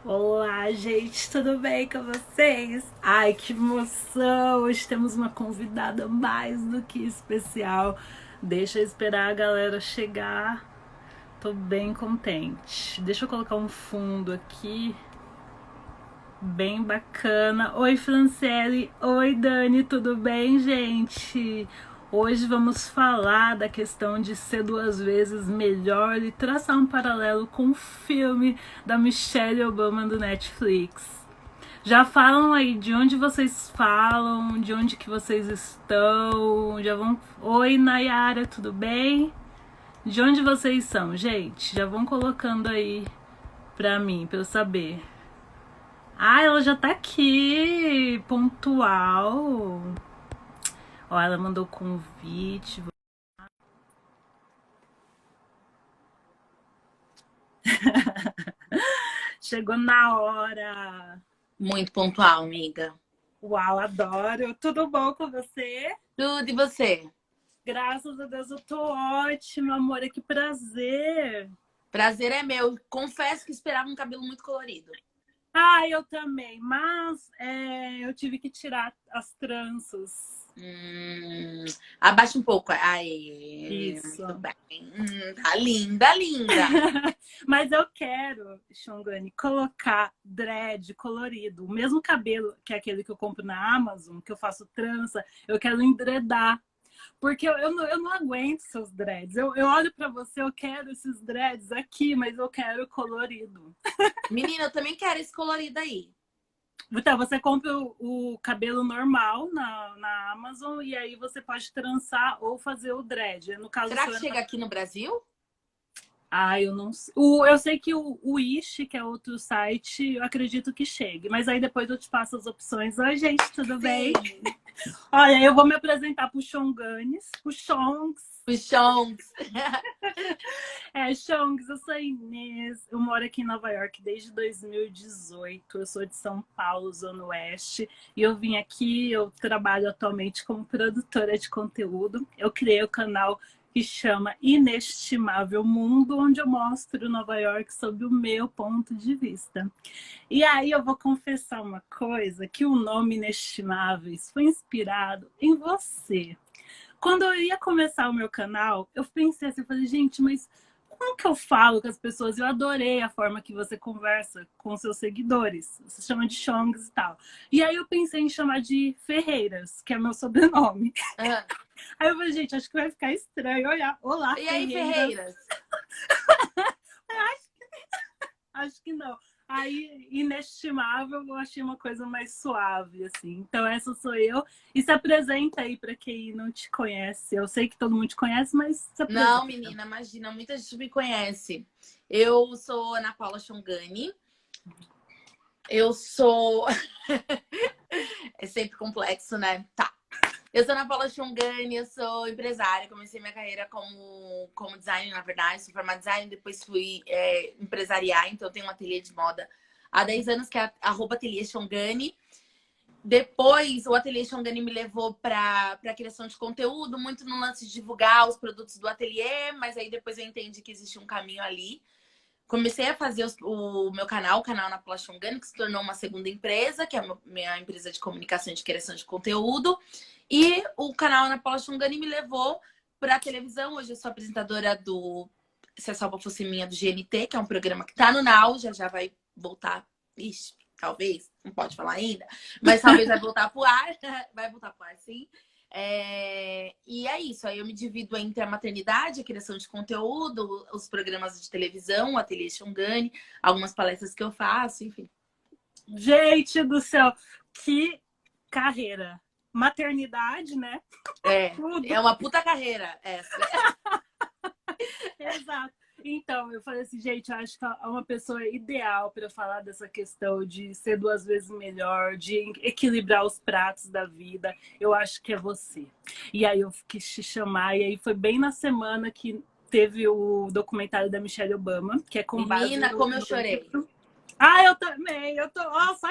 Olá, gente, tudo bem com vocês? Ai, que emoção! Hoje temos uma convidada mais do que especial. Deixa eu esperar a galera chegar. Tô bem contente. Deixa eu colocar um fundo aqui, bem bacana. Oi, Franciele. Oi, Dani, tudo bem, gente? Hoje vamos falar da questão de ser duas vezes melhor e traçar um paralelo com o filme da Michelle Obama do Netflix. Já falam aí de onde vocês falam, de onde que vocês estão, já vão... Oi, Nayara, tudo bem? De onde vocês são, gente? Já vão colocando aí pra mim, pra eu saber. Ah, ela já tá aqui, pontual. Ó, ela mandou convite. Chegou na hora. Muito pontual, amiga. Uau, adoro. Tudo bom com você? Tudo e você? Graças a Deus eu tô ótima, amor. Que prazer. Prazer é meu. Confesso que esperava um cabelo muito colorido. Ah, eu também, mas eu tive que tirar as tranças. Hum, Abaixa um pouco. Aí, muito Isso. bem. Tá linda, linda. Mas eu quero, Xongani, colocar dread colorido. O mesmo cabelo que é aquele que eu compro na Amazon, que eu faço trança, eu quero endredar. Porque eu não aguento seus dreads. Eu olho pra você, eu quero esses dreads aqui, mas eu quero colorido. Menina, eu também quero esse colorido aí. Então, você compra o cabelo normal na Amazon e aí você pode trançar ou fazer o dread. No caso, o Será seu que é... chega aqui no Brasil? Ah, eu não sei. Eu sei que o Wish, que é outro site, eu acredito que chegue. Mas aí depois eu te passo as opções. Oi, gente, tudo bem? Sim. Olha, eu vou me apresentar pro Xonganes, pro Xongs. Puxões. Xongs, eu sou a Inês. Eu moro aqui em Nova York desde 2018. Eu sou de São Paulo, Zona Oeste. E eu vim aqui, eu trabalho atualmente como produtora de conteúdo. Eu criei o canal que chama Inestimável Mundo, onde eu mostro Nova York sob o meu ponto de vista. E aí eu vou confessar uma coisa, que o nome Inestimáveis foi inspirado em você. Quando eu ia começar o meu canal, eu pensei assim, eu falei, gente, mas como que eu falo com as pessoas? Eu adorei a forma que você conversa com seus seguidores. Você chama de Chongs e tal. E aí eu pensei em chamar de Ferreiras, que é meu sobrenome. Ah, Aí eu falei, gente, acho que vai ficar estranho olhar. Olá, e aí, Ferreiras. Ferreiras? Acho que não. Aí, inestimável, eu achei uma coisa mais suave, assim. Então, essa sou eu. E se apresenta aí para quem não te conhece. Eu sei que todo mundo te conhece, mas se Não, apresenta. menina, imagina, muita gente me conhece. Eu sou Ana Paula Xongani. Eu sou. É sempre complexo, né? Tá. Eu sou Ana Paula Xongani, eu sou empresária. Comecei minha carreira como designer, na verdade. Sou formada em design, depois fui empresariar. Então, eu tenho um ateliê de moda há 10 anos, que é @ateliê Xongani. Depois, o Ateliê Xongani me levou para a criação de conteúdo, muito no lance de divulgar os produtos do ateliê, mas aí depois eu entendi que existia um caminho ali. Comecei a fazer o meu canal, o canal Ana Paula Xongani, que se tornou uma segunda empresa, que é a minha empresa de comunicação e de criação de conteúdo. E o canal Ana Paula Xongani me levou para a televisão. Hoje eu sou apresentadora do Se a Salva Fosse Minha, do GNT, que é um programa que está no Now, já vai voltar. Ixi, talvez, não pode falar ainda, mas talvez vai voltar pro ar. Vai voltar pro ar, sim. E é isso, aí eu me divido entre a maternidade, a criação de conteúdo, os programas de televisão, o Ateliê Xongani, algumas palestras que eu faço, enfim. Gente do céu, que carreira. Maternidade, né? É Tudo. uma puta carreira essa. Exato. Então, eu falei assim, gente, eu acho que é uma pessoa ideal para falar dessa questão de ser duas vezes melhor, de equilibrar os pratos da vida. Eu acho que é você. E aí eu quis te chamar, e aí foi bem na semana que teve o documentário da Michelle Obama, que é com base Menina, como eu no chorei. livro. Ah, eu também, eu tô. Ó, só...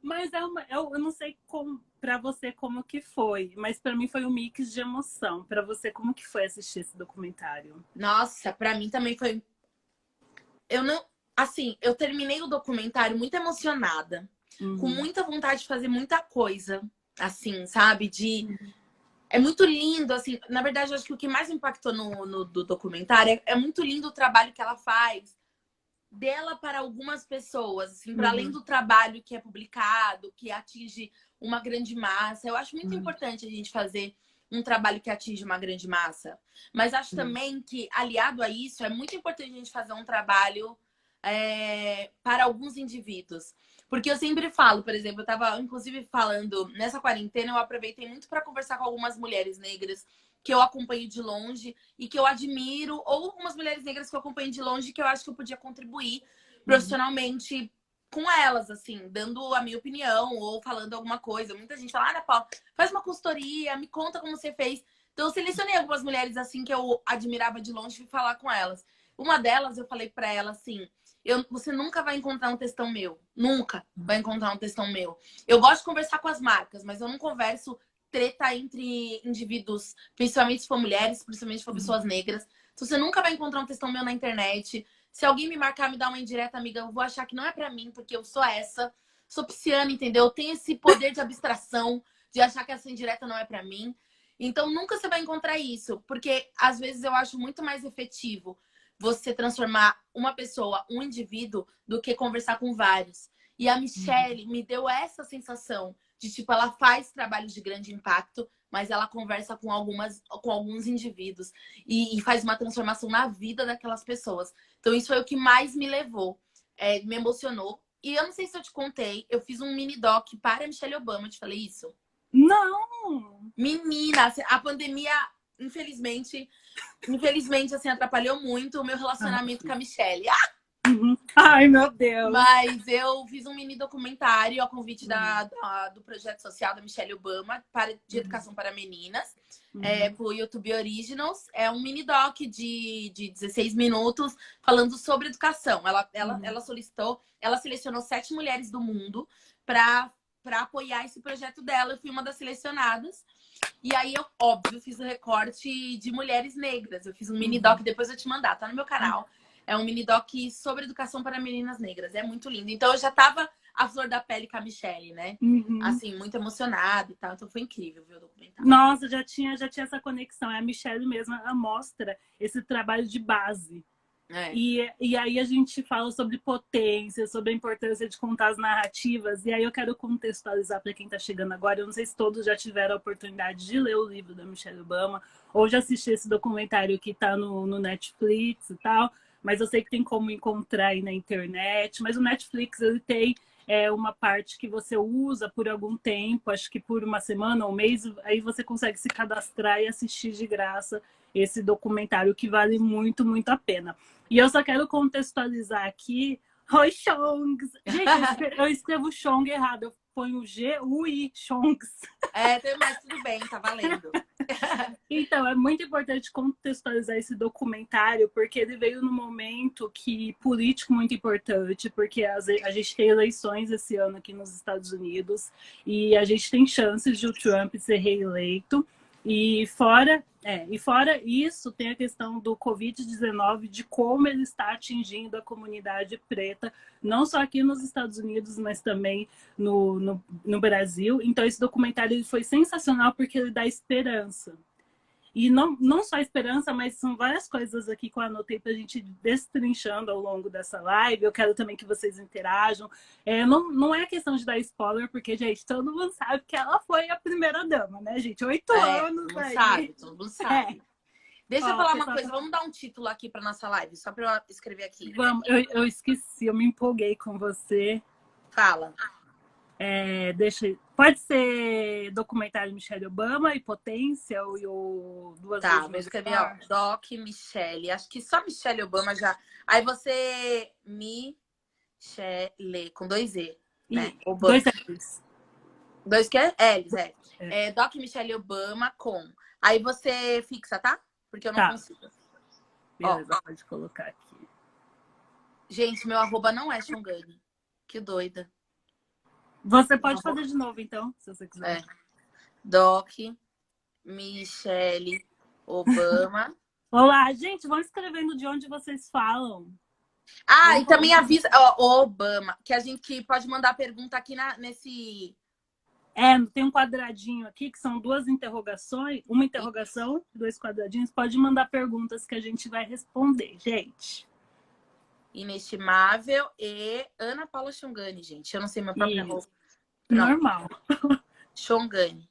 Mas eu não sei como para você como que foi, mas para mim foi um mix de emoção. Para você, como que foi assistir esse documentário? Nossa, pra mim também foi. Eu não. assim, eu terminei o documentário muito emocionada, com muita vontade de fazer muita coisa, assim, sabe? É muito lindo, assim, na verdade, eu acho que o que mais impactou no do documentário é muito lindo o trabalho que ela faz dela para algumas pessoas, assim, para além do trabalho que é publicado, que atinge uma grande massa. Eu acho muito importante a gente fazer um trabalho que atinge uma grande massa. Mas acho também que, aliado a isso, é muito importante a gente fazer um trabalho para alguns indivíduos. Porque eu sempre falo, por exemplo, eu estava inclusive falando, nessa quarentena, eu aproveitei muito para conversar com algumas mulheres negras que eu acompanho de longe e que eu admiro, ou algumas mulheres negras que eu acompanho de longe que eu acho que eu podia contribuir profissionalmente com elas, assim, dando a minha opinião ou falando alguma coisa. Muita gente fala, Ana Paula, faz uma consultoria, me conta como você fez. Então, eu selecionei algumas mulheres, assim, que eu admirava de longe e fui falar com elas. Uma delas, eu falei pra ela, assim, você nunca vai encontrar um textão meu. Nunca vai encontrar um textão meu. Eu gosto de conversar com as marcas, mas eu não converso treta entre indivíduos, principalmente se for mulheres, principalmente se for pessoas negras. Então, você nunca vai encontrar um textão meu na internet. Se alguém me marcar, me dar uma indireta, amiga, eu vou achar que não é pra mim, porque eu sou essa. Sou pisciana, entendeu? Eu tenho esse poder de abstração, de achar que essa indireta não é pra mim. Então, nunca você vai encontrar isso. Porque, às vezes, eu acho muito mais efetivo você transformar uma pessoa, um indivíduo, do que conversar com vários. E a Michelle me deu essa sensação de, tipo, ela faz trabalhos de grande impacto, mas ela conversa com alguns indivíduos e faz uma transformação na vida daquelas pessoas. Então, isso foi o que mais me levou, me emocionou. E eu não sei se eu te contei, eu fiz um mini doc para a Michelle Obama, eu te falei isso? Não! Menina, a pandemia, infelizmente, assim, atrapalhou muito o meu relacionamento com a Michelle. Ai, meu Deus! Mas eu fiz um mini documentário a convite do projeto social da Michelle Obama de educação para meninas, pro YouTube Originals. É um mini doc de 16 minutos falando sobre educação. Ela solicitou, ela selecionou 7 mulheres do mundo para apoiar esse projeto dela. Eu fui uma das selecionadas. E aí eu, óbvio, fiz o recorte de mulheres negras. Eu fiz um mini doc, depois eu te mandar, tá no meu canal. É um mini doc sobre educação para meninas negras. É muito lindo. Então eu já tava à flor da pele com a Michelle, né? Assim, muito emocionada e tal. Então foi incrível ver o documentário. Nossa, já tinha essa conexão. É a Michelle mesmo, ela mostra esse trabalho de base. E aí a gente fala sobre potência, sobre a importância de contar as narrativas. E aí eu quero contextualizar para quem está chegando agora. Eu não sei se todos já tiveram a oportunidade de ler o livro da Michelle Obama ou já assistir esse documentário que está no Netflix e tal. Mas eu sei que tem como encontrar aí na internet. Mas o Netflix, ele tem uma parte que você usa por algum tempo, acho que por uma semana ou um mês, aí você consegue se cadastrar e assistir de graça esse documentário que vale muito, muito a pena. E eu só quero contextualizar aqui Roy Chongs. Gente, eu escrevo Chong errado. Eu ponho G-U-I, Chongs. Mas tudo bem, tá valendo. Então, é muito importante contextualizar esse documentário, porque ele veio num momento político muito importante, porque a gente tem eleições esse ano aqui nos Estados Unidos e a gente tem chances de o Trump ser reeleito. E fora isso, tem a questão do Covid-19, de como ele está atingindo a comunidade preta, não só aqui nos Estados Unidos, mas também no Brasil. Então, esse documentário ele foi sensacional porque ele dá esperança. E não só esperança, mas são várias coisas aqui que eu anotei para a gente ir destrinchando ao longo dessa live. Eu quero também que vocês interajam. Não é questão de dar spoiler, porque, gente, todo mundo sabe que ela foi a primeira dama, né, gente? 8 anos todo aí. Sabe, todo mundo sabe. Deixa eu falar uma coisa, tá... vamos dar um título aqui para nossa live, só para eu escrever aqui. Vamos, eu esqueci, eu me empolguei com você. Fala. Pode ser documentário Michelle Obama e Potência ou duas vezes. Tá, vou escrever, ó, Doc Michelle. Acho que só Michelle Obama já. Aí você Michelle com 2 E, né? Obama. 2 L's. 2 que é? L's, Doc Michelle Obama com. Aí você fixa, tá? Porque eu não consigo. Beleza, pode colocar aqui. Gente, meu arroba não é Xongani. Que doida. Você pode fazer de novo, então, se você quiser. Doc Michelle Obama. Olá, gente, vão escrevendo de onde vocês falam. Ah, e Vamos também colocar. avisa, ó, o Obama, que a gente pode mandar pergunta aqui nesse. Tem um quadradinho aqui que são duas interrogações, uma interrogação, dois quadradinhos. Pode mandar perguntas que a gente vai responder, gente. Inestimável e Ana Paula Chongani, gente. Eu não sei meu próprio nome. Isso. Pronto, Normal. Chongani.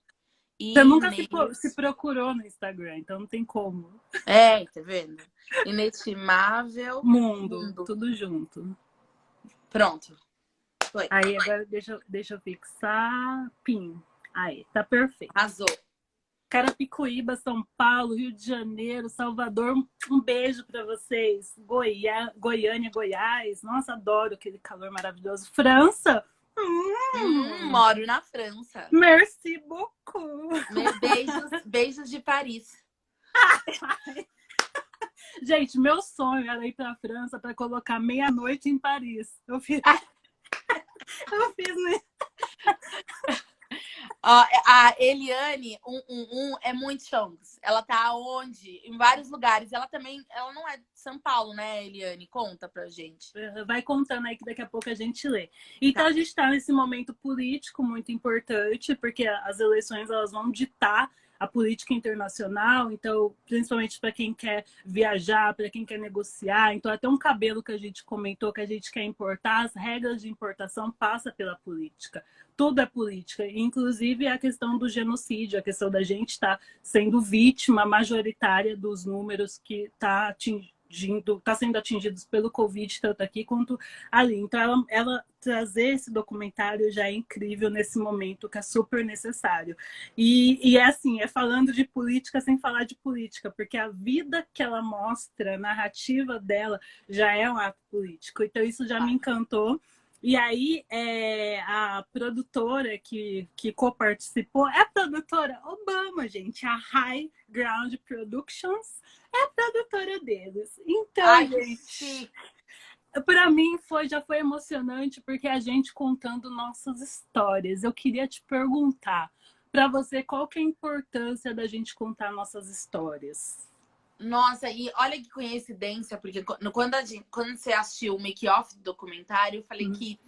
Você nunca se Inês. procurou no Instagram, então não tem como. Tá vendo? Inestimável Mundo, mundo. tudo junto. Pronto. Foi. Aí agora deixa eu fixar. Pim. Aí, tá perfeito. Arrasou. Carapicuíba, São Paulo, Rio de Janeiro, Salvador. Um beijo para vocês. Goiânia, Goiás. Nossa, adoro aquele calor maravilhoso. França. Moro na França. Merci beaucoup. Beijos de Paris. Gente, meu sonho era ir para a França para colocar meia-noite em Paris. Eu fiz Ó, a Eliane 111 é muito chongs. Ela tá onde? Em vários lugares. Ela não é de São Paulo, né, Eliane? Conta pra gente. Vai contando aí que daqui a pouco a gente lê. Então Tá. a gente está nesse momento político muito importante, porque as eleições elas vão ditar a política internacional, então, principalmente para quem quer viajar, para quem quer negociar. Então, até um cabelo que a gente comentou que a gente quer importar, as regras de importação passam pela política. Tudo é política, inclusive a questão do genocídio, a questão da gente estar sendo vítima majoritária dos números que está sendo atingidos pelo Covid, tanto aqui quanto ali. Então, ela trazer esse documentário já é incrível nesse momento, que é super necessário. E é assim, é falando de política sem falar de política, porque a vida que ela mostra, a narrativa dela, já é um ato político. Então, isso já me encantou. E aí, a produtora que co-participou é a produtora Obama, gente. A High Ground Productions é a produtora deles. Então, Ai, gente, para mim já foi emocionante, porque a gente contando nossas histórias. Eu queria te perguntar, para você, qual que é a importância da gente contar nossas histórias? Nossa, e olha que coincidência, porque quando você assistiu o make-off do documentário, eu falei que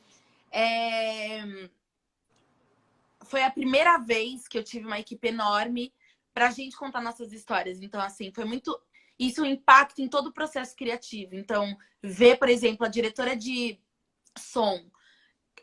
foi a primeira vez que eu tive uma equipe enorme pra gente contar nossas histórias. Então, assim, foi muito... Isso impacta em todo o processo criativo. Então, ver, por exemplo, a diretora de som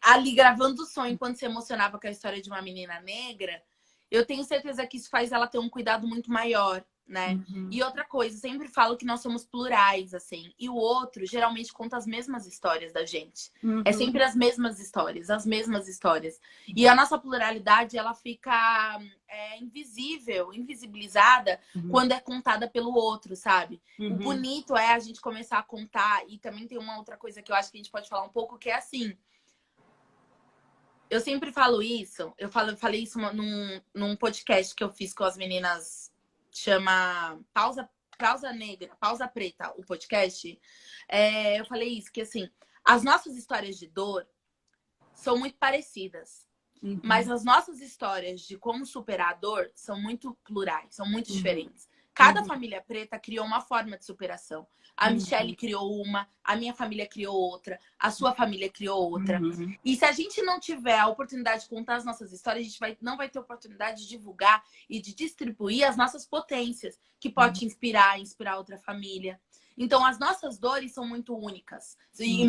ali gravando o som enquanto se emocionava com a história de uma menina negra, eu tenho certeza que isso faz ela ter um cuidado muito maior, né? E outra coisa, eu sempre falo que nós somos plurais, assim. E o outro geralmente conta as mesmas histórias da gente. É sempre as mesmas histórias, as mesmas histórias. E a nossa pluralidade, ela fica invisibilizada quando é contada pelo outro, sabe? O bonito é a gente começar a contar. E também tem uma outra coisa que eu acho que a gente pode falar um pouco, que é assim... Eu sempre falo isso, falei isso num podcast que eu fiz com as meninas, chama Pausa Negra, Pausa Preta, o podcast. Eu falei isso, que assim, as nossas histórias de dor são muito parecidas, mas as nossas histórias de como superar a dor são muito plurais, são muito diferentes. Cada família preta criou uma forma de superação. A Michelle criou uma, a minha família criou outra, a sua família criou outra. E se a gente não tiver a oportunidade de contar as nossas histórias, a gente não vai ter oportunidade de divulgar e de distribuir as nossas potências, que pode inspirar outra família. Então, as nossas dores são muito únicas e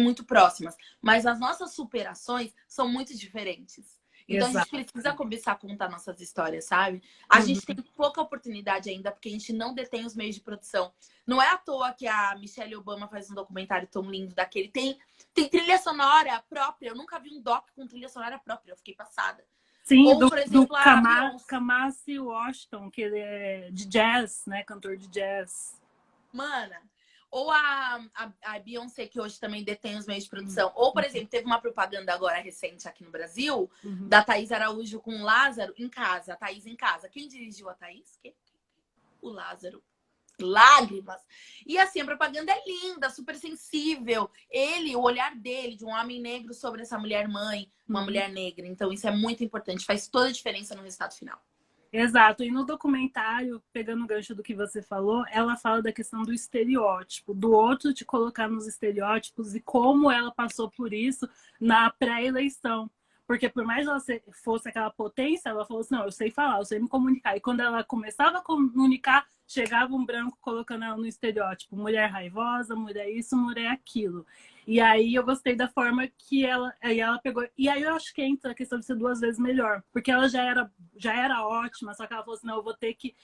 muito próximas, mas as nossas superações são muito diferentes. Então, a gente precisa começar a contar nossas histórias, sabe? A gente tem pouca oportunidade ainda, porque a gente não detém os meios de produção. Não é à toa que a Michelle Obama faz um documentário tão lindo daquele. Tem trilha sonora própria. Eu nunca vi um doc com trilha sonora própria. Eu fiquei passada. Sim, ou, por exemplo, Kamasi Washington, que ele é de jazz, né? Cantor de jazz. Mana... Ou a Beyoncé, que hoje também detém os meios de produção. Ou, por exemplo, teve uma propaganda agora recente aqui no Brasil, da Thaís Araújo com o Lázaro em casa. A Thaís em casa. Quem dirigiu a Thaís? O Lázaro. Lágrimas. E assim, a propaganda é linda, super sensível. O olhar dele, de um homem negro sobre essa mulher mãe, uma mulher negra. Então, isso é muito importante. Faz toda a diferença no resultado final. Exato, e no documentário, pegando o gancho do que você falou, ela fala da questão do estereótipo, do outro te colocar nos estereótipos e como ela passou por isso na pré-eleição. Porque por mais que ela fosse aquela potência, ela falou assim, não, eu sei falar, eu sei me comunicar. E quando ela começava a comunicar, chegava um branco colocando ela no estereótipo, mulher raivosa, mulher isso, mulher aquilo. E aí eu gostei da forma que ela pegou. E aí eu acho que entra a questão de ser duas vezes melhor. Porque ela já era ótima, só que ela falou assim, não, eu vou ter que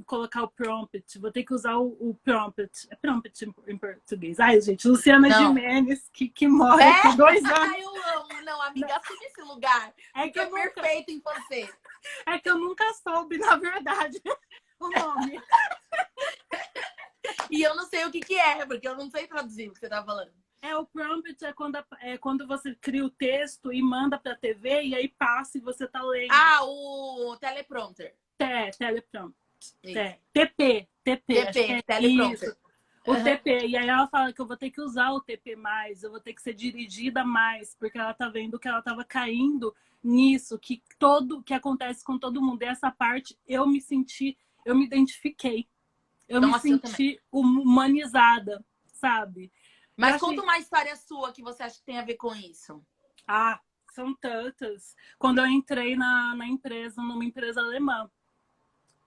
colocar o prompt, vou ter que usar o prompt. É prompt em português. Ai, gente, Luciana Não. Gimenez, que morre aqui 2 anos. Eu amo. Não, amiga, assume esse lugar. É que é perfeito em você. É que eu nunca soube, na verdade, o nome. E eu não sei o que é, porque eu não sei traduzir o que você tá falando. O prompt é quando você cria o texto e manda pra TV e aí passa e você tá lendo. Ah, o teleprompter. Teleprompter. TP, teleprompter. Isso. O TP. E aí ela fala que eu vou ter que usar o TP mais, eu vou ter que ser dirigida mais, porque ela tá vendo que ela tava caindo nisso, que acontece com todo mundo. E essa parte eu me identifiquei. Eu me senti humanizada, sabe? Mas conta uma história sua que você acha que tem a ver com isso. Ah, são tantas. Quando eu entrei numa empresa alemã.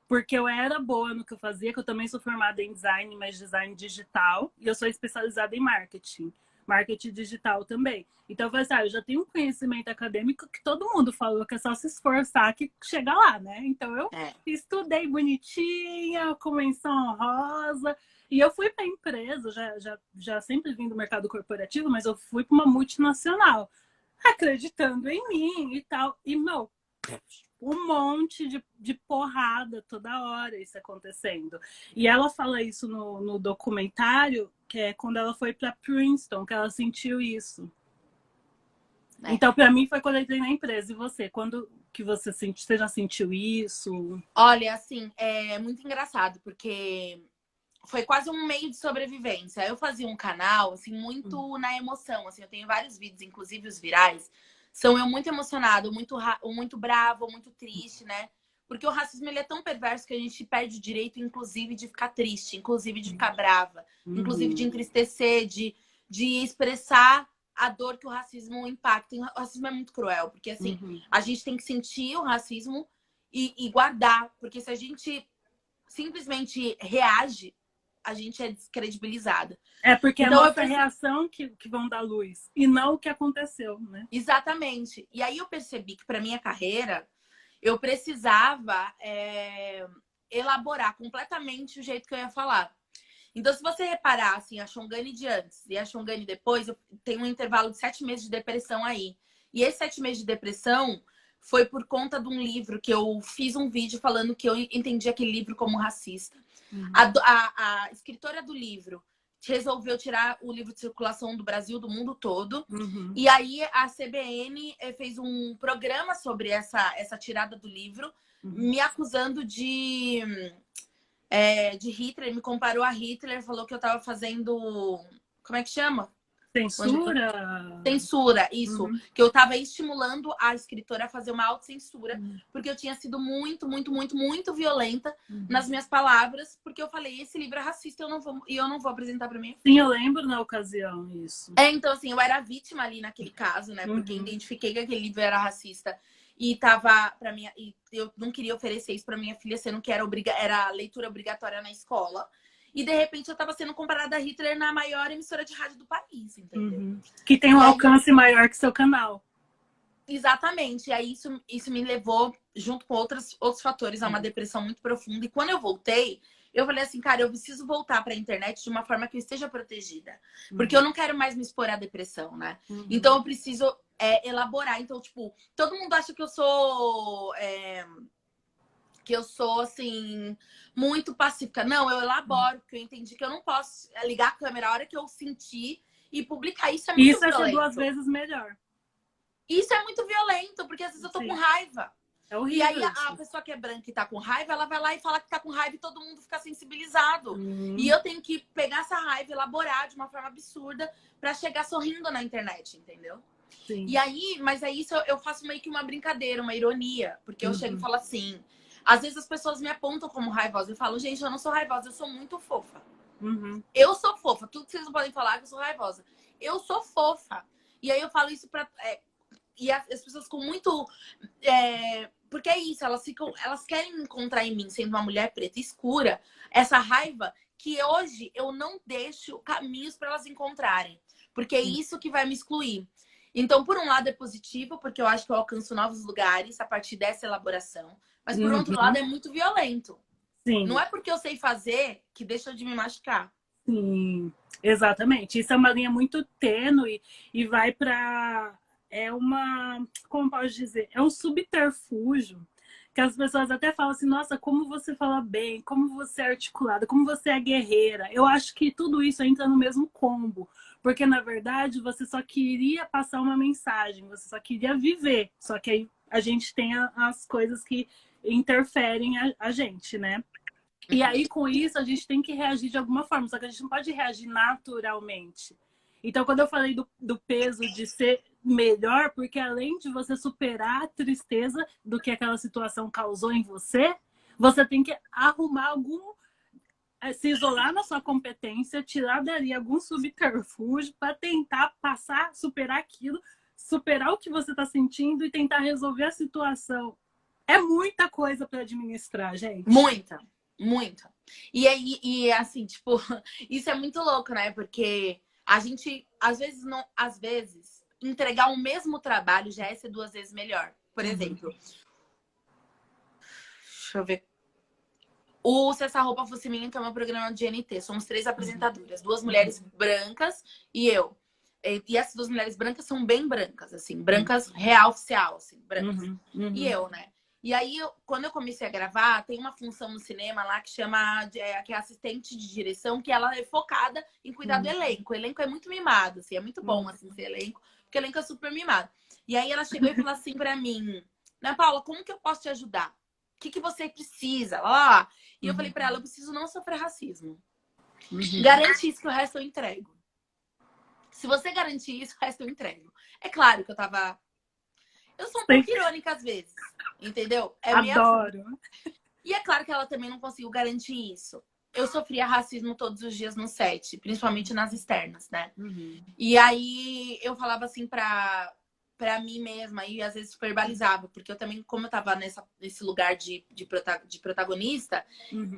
Porque eu era boa no que eu fazia, que eu também sou formada em design, mas design digital. E eu sou especializada em marketing. Marketing digital também. Então, eu falei assim, eu já tenho um conhecimento acadêmico que todo mundo falou que é só se esforçar que chega lá, né? Então, eu estudei bonitinha, com menção honrosa. E eu fui para a empresa, já sempre vim do mercado corporativo, mas eu fui para uma multinacional, acreditando em mim e tal. E, meu, um monte de porrada toda hora isso acontecendo. E ela fala isso no documentário, que é quando ela foi para Princeton, que ela sentiu isso. Então, para mim, foi quando eu entrei na empresa. E você? Quando que você já sentiu isso? Olha, assim, é muito engraçado, porque foi quase um meio de sobrevivência. Eu fazia um canal, assim, muito na emoção. Assim, eu tenho vários vídeos, inclusive os virais. São eu muito emocionado, muito bravo, muito triste, né? Porque o racismo ele é tão perverso que a gente perde o direito, inclusive, de ficar triste, inclusive de ficar brava, inclusive de entristecer, de expressar a dor que o racismo impacta. O racismo é muito cruel, porque assim, a gente tem que sentir o racismo e guardar, porque se a gente simplesmente reage, a gente é descredibilizada. Porque então, é a nossa reação que vão dar luz, e não o que aconteceu, né? Exatamente. E aí eu percebi que para minha carreira, eu precisava elaborar completamente o jeito que eu ia falar. Então, se você reparar, assim, a Xongani de antes e a Xongani depois, eu tenho um intervalo de 7 meses de depressão aí. E esses 7 meses de depressão foi por conta de um livro que eu fiz um vídeo falando que eu entendi aquele livro como racista. A escritora do livro resolveu tirar o livro de circulação do Brasil, do mundo todo. E aí a CBN fez um programa sobre essa tirada do livro, me acusando de Hitler, me comparou a Hitler, falou que eu tava fazendo... Como é que chama? Censura? Censura, isso. Que eu tava estimulando a escritora a fazer uma autocensura, porque eu tinha sido muito, muito, muito, muito violenta nas minhas palavras, porque eu falei, esse livro é racista, eu não vou apresentar pra mim. Sim, eu lembro na ocasião isso. Então assim, eu era vítima ali naquele caso, né? Porque identifiquei que aquele livro era racista e tava pra minha... E eu não queria oferecer isso pra minha filha, sendo que era leitura obrigatória na escola. E, de repente, eu estava sendo comparada a Hitler na maior emissora de rádio do país, entendeu? Que tem um alcance maior que seu canal. Exatamente. E aí, isso me levou, junto com outros fatores, a uma depressão muito profunda. E quando eu voltei, eu falei assim, cara, eu preciso voltar para a internet de uma forma que eu esteja protegida. Porque eu não quero mais me expor à depressão, né? Então, eu preciso elaborar. Então, tipo, todo mundo acha que eu sou... assim, muito pacífica. Não, eu elaboro, porque eu entendi que eu não posso ligar a câmera a hora que eu sentir e publicar. Isso é muito violento. Isso é ser 2 vezes melhor. Isso é muito violento, porque às vezes eu tô com raiva. É horrível. E aí a pessoa que é branca e tá com raiva, ela vai lá e fala que tá com raiva e todo mundo fica sensibilizado. E eu tenho que pegar essa raiva, elaborar de uma forma absurda pra chegar sorrindo na internet, entendeu? Sim. E aí, mas aí isso eu faço meio que uma brincadeira, uma ironia. Porque eu chego e Uhum. falo assim... Às vezes as pessoas me apontam como raivosa. Eu falo, gente, eu não sou raivosa, eu sou muito fofa. Uhum. Eu sou fofa. Tudo que vocês não podem falar que eu sou raivosa. Eu sou fofa. E aí eu falo isso pra... e as pessoas com muito... porque é isso, elas querem encontrar em mim, sendo uma mulher preta escura, essa raiva que hoje eu não deixo caminhos para elas encontrarem. Porque é isso que vai me excluir. Então, por um lado, é positivo, porque eu acho que eu alcanço novos lugares a partir dessa elaboração. Mas, por outro lado, Uhum. é muito violento. Não Sim. é porque eu sei fazer que deixa de me machucar. Sim, exatamente. Isso é uma linha muito tênue e vai para é uma, como posso dizer, é um subterfúgio que as pessoas até falam assim, nossa, como você fala bem, como você é articulada, como você é guerreira. Eu acho que tudo isso entra no mesmo combo, porque na verdade você só queria passar uma mensagem, você só queria viver. Só que aí a gente tem as coisas que interferem a gente, né? E aí, com isso, a gente tem que reagir de alguma forma, só que a gente não pode reagir naturalmente. Então, quando eu falei do peso de ser melhor, porque além de você superar a tristeza do que aquela situação causou em você, você tem que arrumar algum. Se isolar na sua competência, tirar dali algum subterfúgio para tentar passar, superar aquilo, superar o que você está sentindo e tentar resolver a situação. É muita coisa para administrar, gente. Muita, muita. E aí, assim, tipo, isso é muito louco, né? Porque a gente, às vezes, não, às vezes, entregar o mesmo trabalho já é ser duas vezes melhor. Por exemplo, deixa eu ver. O Se Essa Roupa Fosse Minha, que é o meu programa de GNT. Somos 3 apresentadoras, 2 mulheres brancas e eu. E essas 2 mulheres brancas são bem brancas, assim, brancas real oficial, assim, brancas. E eu, né? E aí, quando eu comecei a gravar, tem uma função no cinema lá que chama que é assistente de direção, que ela é focada em cuidar do elenco. O elenco é muito mimado, assim, é muito bom, assim, ser elenco, porque o elenco é super mimado. E aí ela chegou e falou assim pra mim, né, Paula, como que eu posso te ajudar? O que você precisa? Lá. E eu falei pra ela, eu preciso não sofrer racismo. Garante isso que o resto eu entrego. Se você garantir isso, o resto eu entrego. É claro que eu tava... Eu sou um pouco irônica às vezes, entendeu? É Adoro. E é claro que ela também não conseguiu garantir isso. Eu sofria racismo todos os dias no set, principalmente nas externas, né? E aí eu falava assim pra mim mesma, e às vezes verbalizava, porque eu também, como eu tava nesse lugar de protagonista,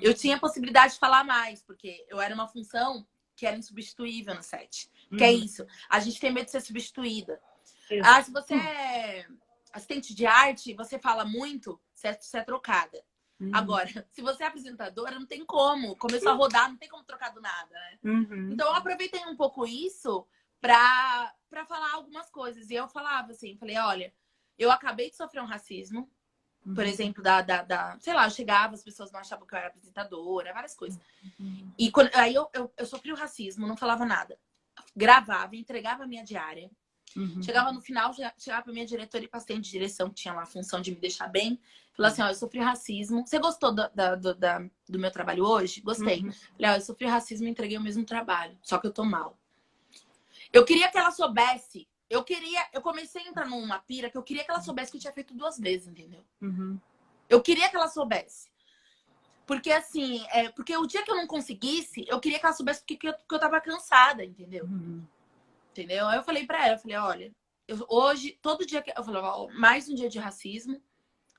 eu tinha a possibilidade de falar mais, porque eu era uma função que era insubstituível no set. Que é isso, a gente tem medo de ser substituída. Ah, se você é assistente de arte, você fala muito, você é trocada. Agora, se você é apresentadora, não tem como. Começou a rodar, não tem como trocar do nada, né? Então, eu aproveitei um pouco isso pra falar algumas coisas. E eu falava assim, falei, olha, eu acabei de sofrer um racismo. Por exemplo, sei lá, eu chegava, as pessoas não achavam que eu era apresentadora, várias coisas. E aí eu sofri o racismo, não falava nada. Gravava, entregava a minha diária. Chegava no final, chegava pra minha diretora e assistente de direção, que tinha lá a função de me deixar bem. Falava assim, ó, eu sofri racismo. Você gostou do meu trabalho hoje? Gostei. Falei, ó, eu sofri racismo e entreguei o mesmo trabalho. Só que eu tô mal. Eu queria que ela soubesse. Eu comecei a entrar numa pira que eu queria que ela soubesse que eu tinha feito 2 vezes, entendeu? Eu queria que ela soubesse. Porque assim, porque o dia que eu não conseguisse, eu queria que ela soubesse porque eu tava cansada, entendeu? Entendeu? Aí eu falei pra ela, eu falei, olha, hoje, todo dia que eu falei, ó, mais um dia de racismo,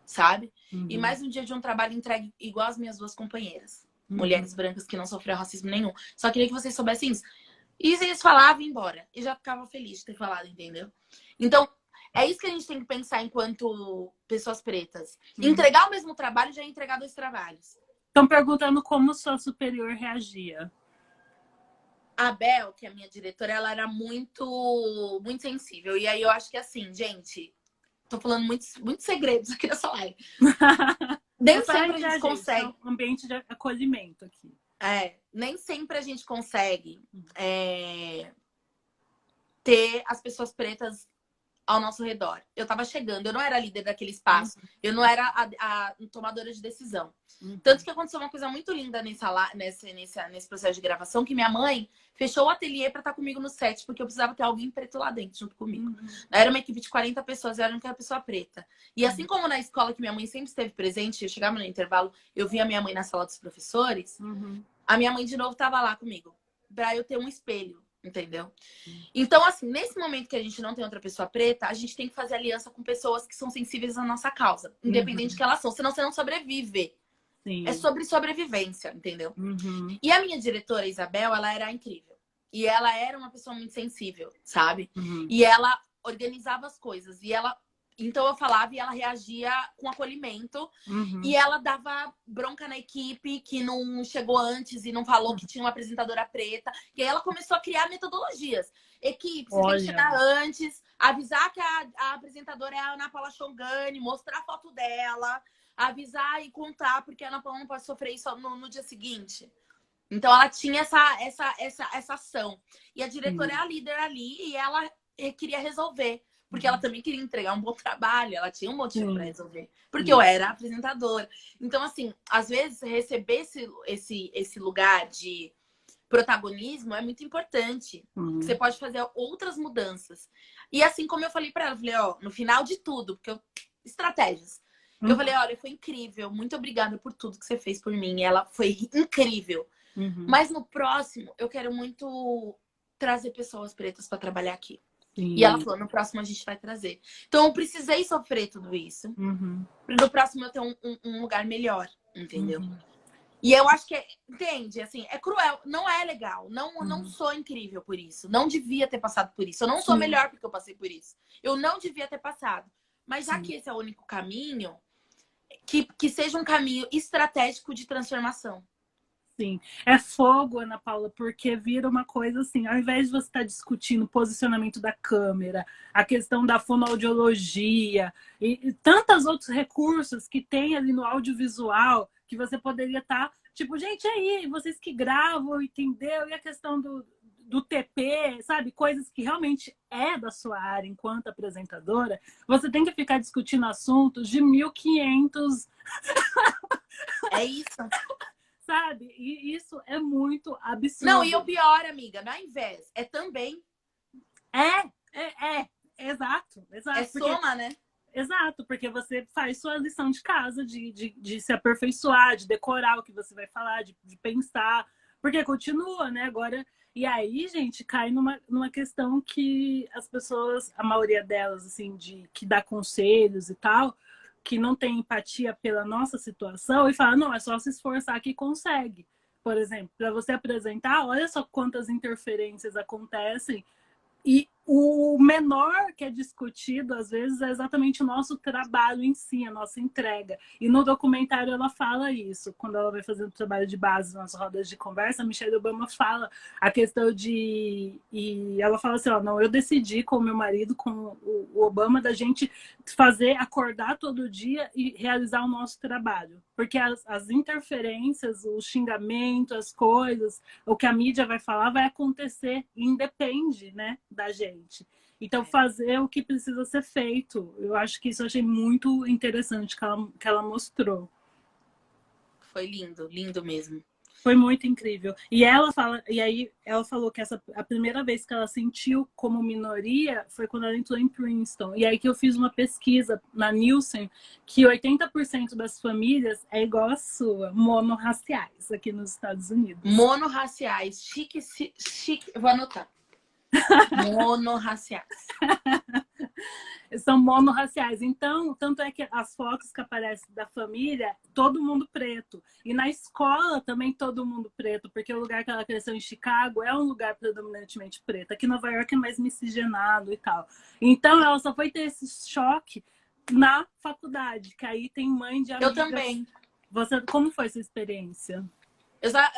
sabe? E mais um dia de um trabalho entregue igual as minhas 2 companheiras. Mulheres brancas que não sofreram racismo nenhum. Só queria que vocês soubessem isso. E eles falavam e ia embora. E já ficava feliz de ter falado, entendeu? Então, é isso que a gente tem que pensar enquanto pessoas pretas. Entregar o mesmo trabalho já é entregar 2 trabalhos. Estão perguntando como sua superior reagia. A Bel, que é a minha diretora, ela era muito sensível. E aí eu acho que assim, gente, tô falando muitos segredos aqui nessa live. Nem sempre a gente consegue. É um ambiente de acolhimento aqui. Nem sempre a gente consegue ter as pessoas pretas ao nosso redor. Eu tava chegando, eu não era líder daquele espaço, eu não era a tomadora de decisão. Tanto que aconteceu uma coisa muito linda nesse processo de gravação, que minha mãe fechou o ateliê pra estar comigo no set, porque eu precisava ter alguém preto lá dentro, junto comigo. Era uma equipe de 40 pessoas, eu era a única pessoa preta. E assim como na escola que minha mãe sempre esteve presente, eu chegava no intervalo, eu via minha mãe na sala dos professores, a minha mãe de novo tava lá comigo, pra eu ter um espelho. Entendeu? Então, assim, nesse momento que a gente não tem outra pessoa preta, a gente tem que fazer aliança com pessoas que são sensíveis à nossa causa, independente de que elas são, senão você não sobrevive. Sim. É sobre sobrevivência, entendeu? E a minha diretora, Isabel, ela era incrível. E ela era uma pessoa muito sensível, sabe? E ela organizava as coisas. E ela... Então eu falava e ela reagia com acolhimento. E ela dava bronca na equipe que não chegou antes e não falou que tinha uma apresentadora preta. E aí ela começou a criar metodologias. Equipe, você tem que chegar antes, avisar que a apresentadora é a Ana Paula Chongani, mostrar a foto dela, avisar e contar, porque a Ana Paula não pode sofrer isso no dia seguinte. Então ela tinha essa ação. E a diretora é a líder ali e ela queria resolver. Porque ela também queria entregar um bom trabalho, ela tinha um motivo para resolver. Porque eu era apresentadora. Então, assim, às vezes receber esse lugar de protagonismo é muito importante. Você pode fazer outras mudanças. E assim como eu falei para ela, eu falei, ó, no final de tudo, porque estratégias. Eu falei, olha, foi incrível, muito obrigada por tudo que você fez por mim. Ela foi incrível. Mas no próximo, eu quero muito trazer pessoas pretas para trabalhar aqui. E ela falou, no próximo a gente vai trazer. Então eu precisei sofrer tudo isso. No próximo eu ter um lugar melhor, entendeu? E eu acho que, entende? Assim, é cruel, não é legal. Não sou incrível por isso. Não devia ter passado por isso. Eu não sou melhor porque eu passei por isso. Eu não devia ter passado. Mas já que esse é o único caminho, que seja um caminho estratégico de transformação. Sim, é fogo, Ana Paula, porque vira uma coisa assim, ao invés de você estar discutindo o posicionamento da câmera, a questão da fonoaudiologia e tantos outros recursos que tem ali no audiovisual, que você poderia estar, tipo, gente, aí, vocês que gravam, entendeu? E a questão do TP, sabe? Coisas que realmente é da sua área enquanto apresentadora, você tem que ficar discutindo assuntos de 1500... É isso. Sabe? E isso é muito absurdo. Não, e o pior, amiga, não é invés, é também. Exato. É soma, né? Exato, porque você faz sua lição de casa, de se aperfeiçoar, de decorar o que você vai falar, de pensar. Porque continua, né? Agora... E aí, gente, cai numa questão que as pessoas, a maioria delas, assim, que dá conselhos e tal, que não tem empatia pela nossa situação e fala, não, é só se esforçar que consegue. Por exemplo, para você apresentar, olha só quantas interferências acontecem e o menor que é discutido, às vezes, é exatamente o nosso trabalho em si, a nossa entrega. E no documentário ela fala isso. Quando ela vai fazendo trabalho de base nas rodas de conversa, a Michelle Obama fala a questão de... E ela fala assim, ó, não, eu decidi com o meu marido, com o Obama, da gente acordar todo dia e realizar o nosso trabalho. Porque as interferências, o xingamento, as coisas, o que a mídia vai falar vai acontecer e independe, né, da gente. Então, fazer o que precisa ser feito. Eu acho que isso eu achei muito interessante que ela mostrou. Foi lindo, lindo mesmo. Foi muito incrível. E aí ela falou que a primeira vez que ela sentiu como minoria foi quando ela entrou em Princeton. E aí que eu fiz uma pesquisa na Nielsen que 80% das famílias é igual a sua, monorraciais aqui nos Estados Unidos. Monorraciais, chique, vou anotar. Monorraciais. São monorraciais. Então, tanto é que as fotos que aparecem da família, todo mundo preto. E na escola também todo mundo preto, porque o lugar que ela cresceu em Chicago é um lugar predominantemente preto. Aqui em Nova York é mais miscigenado e tal. Então, ela só foi ter esse choque na faculdade, que aí tem mãe de amigas. Eu também. Como foi essa experiência?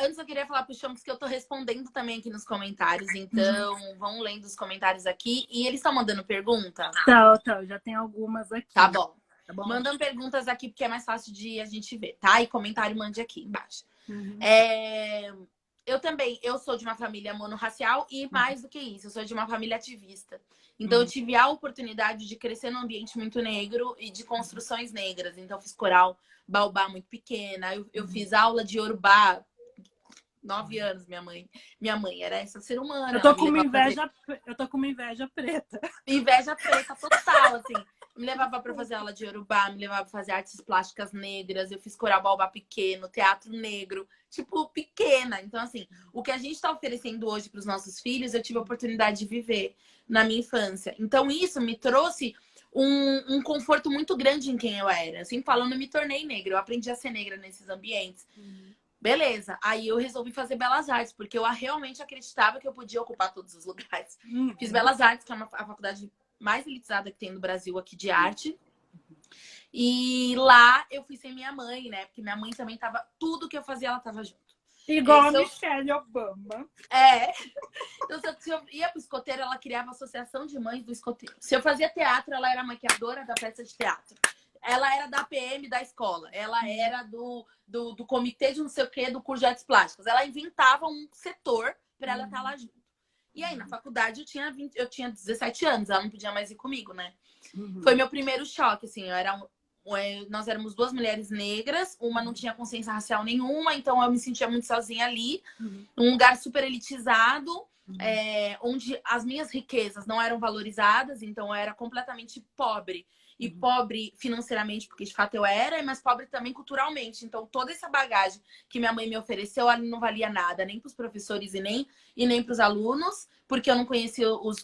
Antes eu queria falar pro Chamos que eu tô respondendo também aqui nos comentários, então vão lendo os comentários aqui. E eles estão mandando pergunta? Tá, já tem algumas aqui. Tá bom. Mandam perguntas aqui porque é mais fácil de a gente ver, tá? E comentário mande aqui embaixo. eu também, eu sou de uma família monorracial e mais do que isso, eu sou de uma família ativista. Então eu tive a oportunidade de crescer num ambiente muito negro e de construções negras. Então eu fiz coral baobá muito pequena, eu fiz aula de Yorubá, 9 anos, minha mãe era essa ser humana, Eu ela tô me com uma levava pra fazer inveja, eu tô com uma inveja preta. inveja preta total, assim. Me levava para fazer aula de Yorubá, me levava para fazer artes plásticas negras, eu fiz coral baobá pequeno, teatro negro, tipo, pequena. Então, assim, o que a gente está oferecendo hoje para os nossos filhos, eu tive a oportunidade de viver na minha infância. Então, isso me trouxe um conforto muito grande em quem eu era. Assim, falando, eu me tornei negra, eu aprendi a ser negra nesses ambientes. Beleza, aí eu resolvi fazer Belas Artes, porque eu realmente acreditava que eu podia ocupar todos os lugares. Fiz Belas Artes, que é a faculdade mais elitizada que tem no Brasil aqui de arte. E lá eu fui sem minha mãe, né? Porque minha mãe também tava... Tudo que eu fazia, ela tava junto. Igual a Michelle Obama. É. Então, se eu ia pro escoteiro, ela criava a associação de mães do escoteiro. Se eu fazia teatro, ela era maquiadora da peça de teatro. Ela era da PM da escola. Ela era do comitê de não sei o quê, do curso de artes plásticas. Ela inventava um setor para ela estar lá junto. E aí, na faculdade, eu tinha 17 anos. Ela não podia mais ir comigo, né? Foi meu primeiro choque, assim. Nós éramos duas mulheres negras. Uma não tinha consciência racial nenhuma. Então, eu me sentia muito sozinha ali. Num lugar super elitizado. Onde as minhas riquezas não eram valorizadas. Então, eu era completamente pobre. E pobre financeiramente, porque de fato eu era, mas pobre também culturalmente. Então, toda essa bagagem que minha mãe me ofereceu, ela não valia nada, nem para os professores e nem para os alunos, porque eu não conhecia os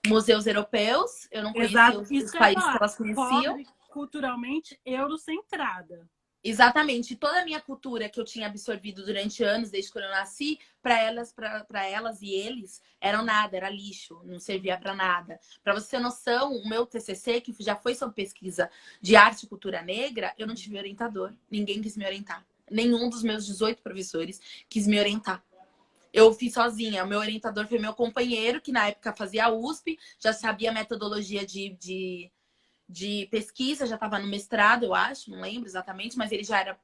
museus europeus, eu não conhecia os países que elas conheciam. Pobre, culturalmente, eurocentrada. Exatamente. Toda a minha cultura que eu tinha absorvido durante anos, desde quando eu nasci, para elas e eles, eram nada, era lixo, não servia para nada. Para você ter noção, o meu TCC, que já foi sobre pesquisa de arte e cultura negra, eu não tive orientador. Ninguém quis me orientar. Nenhum dos meus 18 professores quis me orientar. Eu fiz sozinha. O meu orientador foi meu companheiro, que na época fazia a USP, já sabia a metodologia de pesquisa, já estava no mestrado, eu acho, não lembro exatamente, mas ele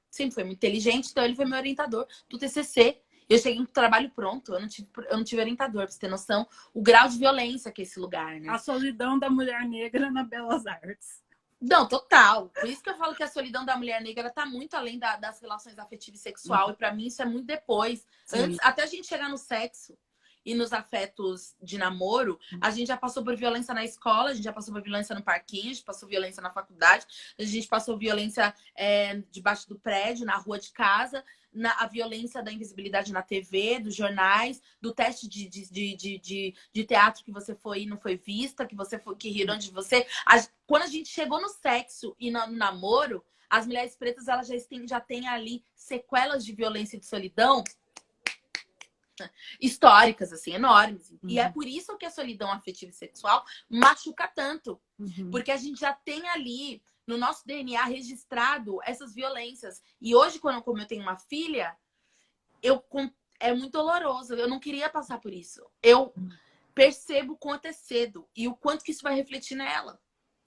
sempre foi muito inteligente, então ele foi meu orientador do TCC. Eu cheguei com o trabalho pronto, eu não tive orientador, pra você ter noção, o grau de violência que é esse lugar, né? A solidão da mulher negra na Belas Artes. Não, total. Por isso que eu falo que a solidão da mulher negra tá muito além das relações afetivas e sexual, e para mim isso é muito depois. Antes, até a gente chegar no sexo e nos afetos de namoro, a gente já passou por violência na escola, a gente já passou por violência no parquinho, a gente passou violência na faculdade, a gente passou violência debaixo do prédio, na rua de casa, a violência da invisibilidade na TV, dos jornais, do teste de teatro que você foi e não foi vista, que riram de você. Quando a gente chegou no sexo e no namoro, as mulheres pretas elas já têm ali sequelas de violência e de solidão históricas, assim, enormes. E é por isso que a solidão afetiva e sexual machuca tanto. Porque a gente já tem ali, no nosso DNA, registrado essas violências. E hoje, como eu tenho uma filha, é muito doloroso. Eu não queria passar por isso. Eu percebo o quanto é cedo e o quanto que isso vai refletir nela,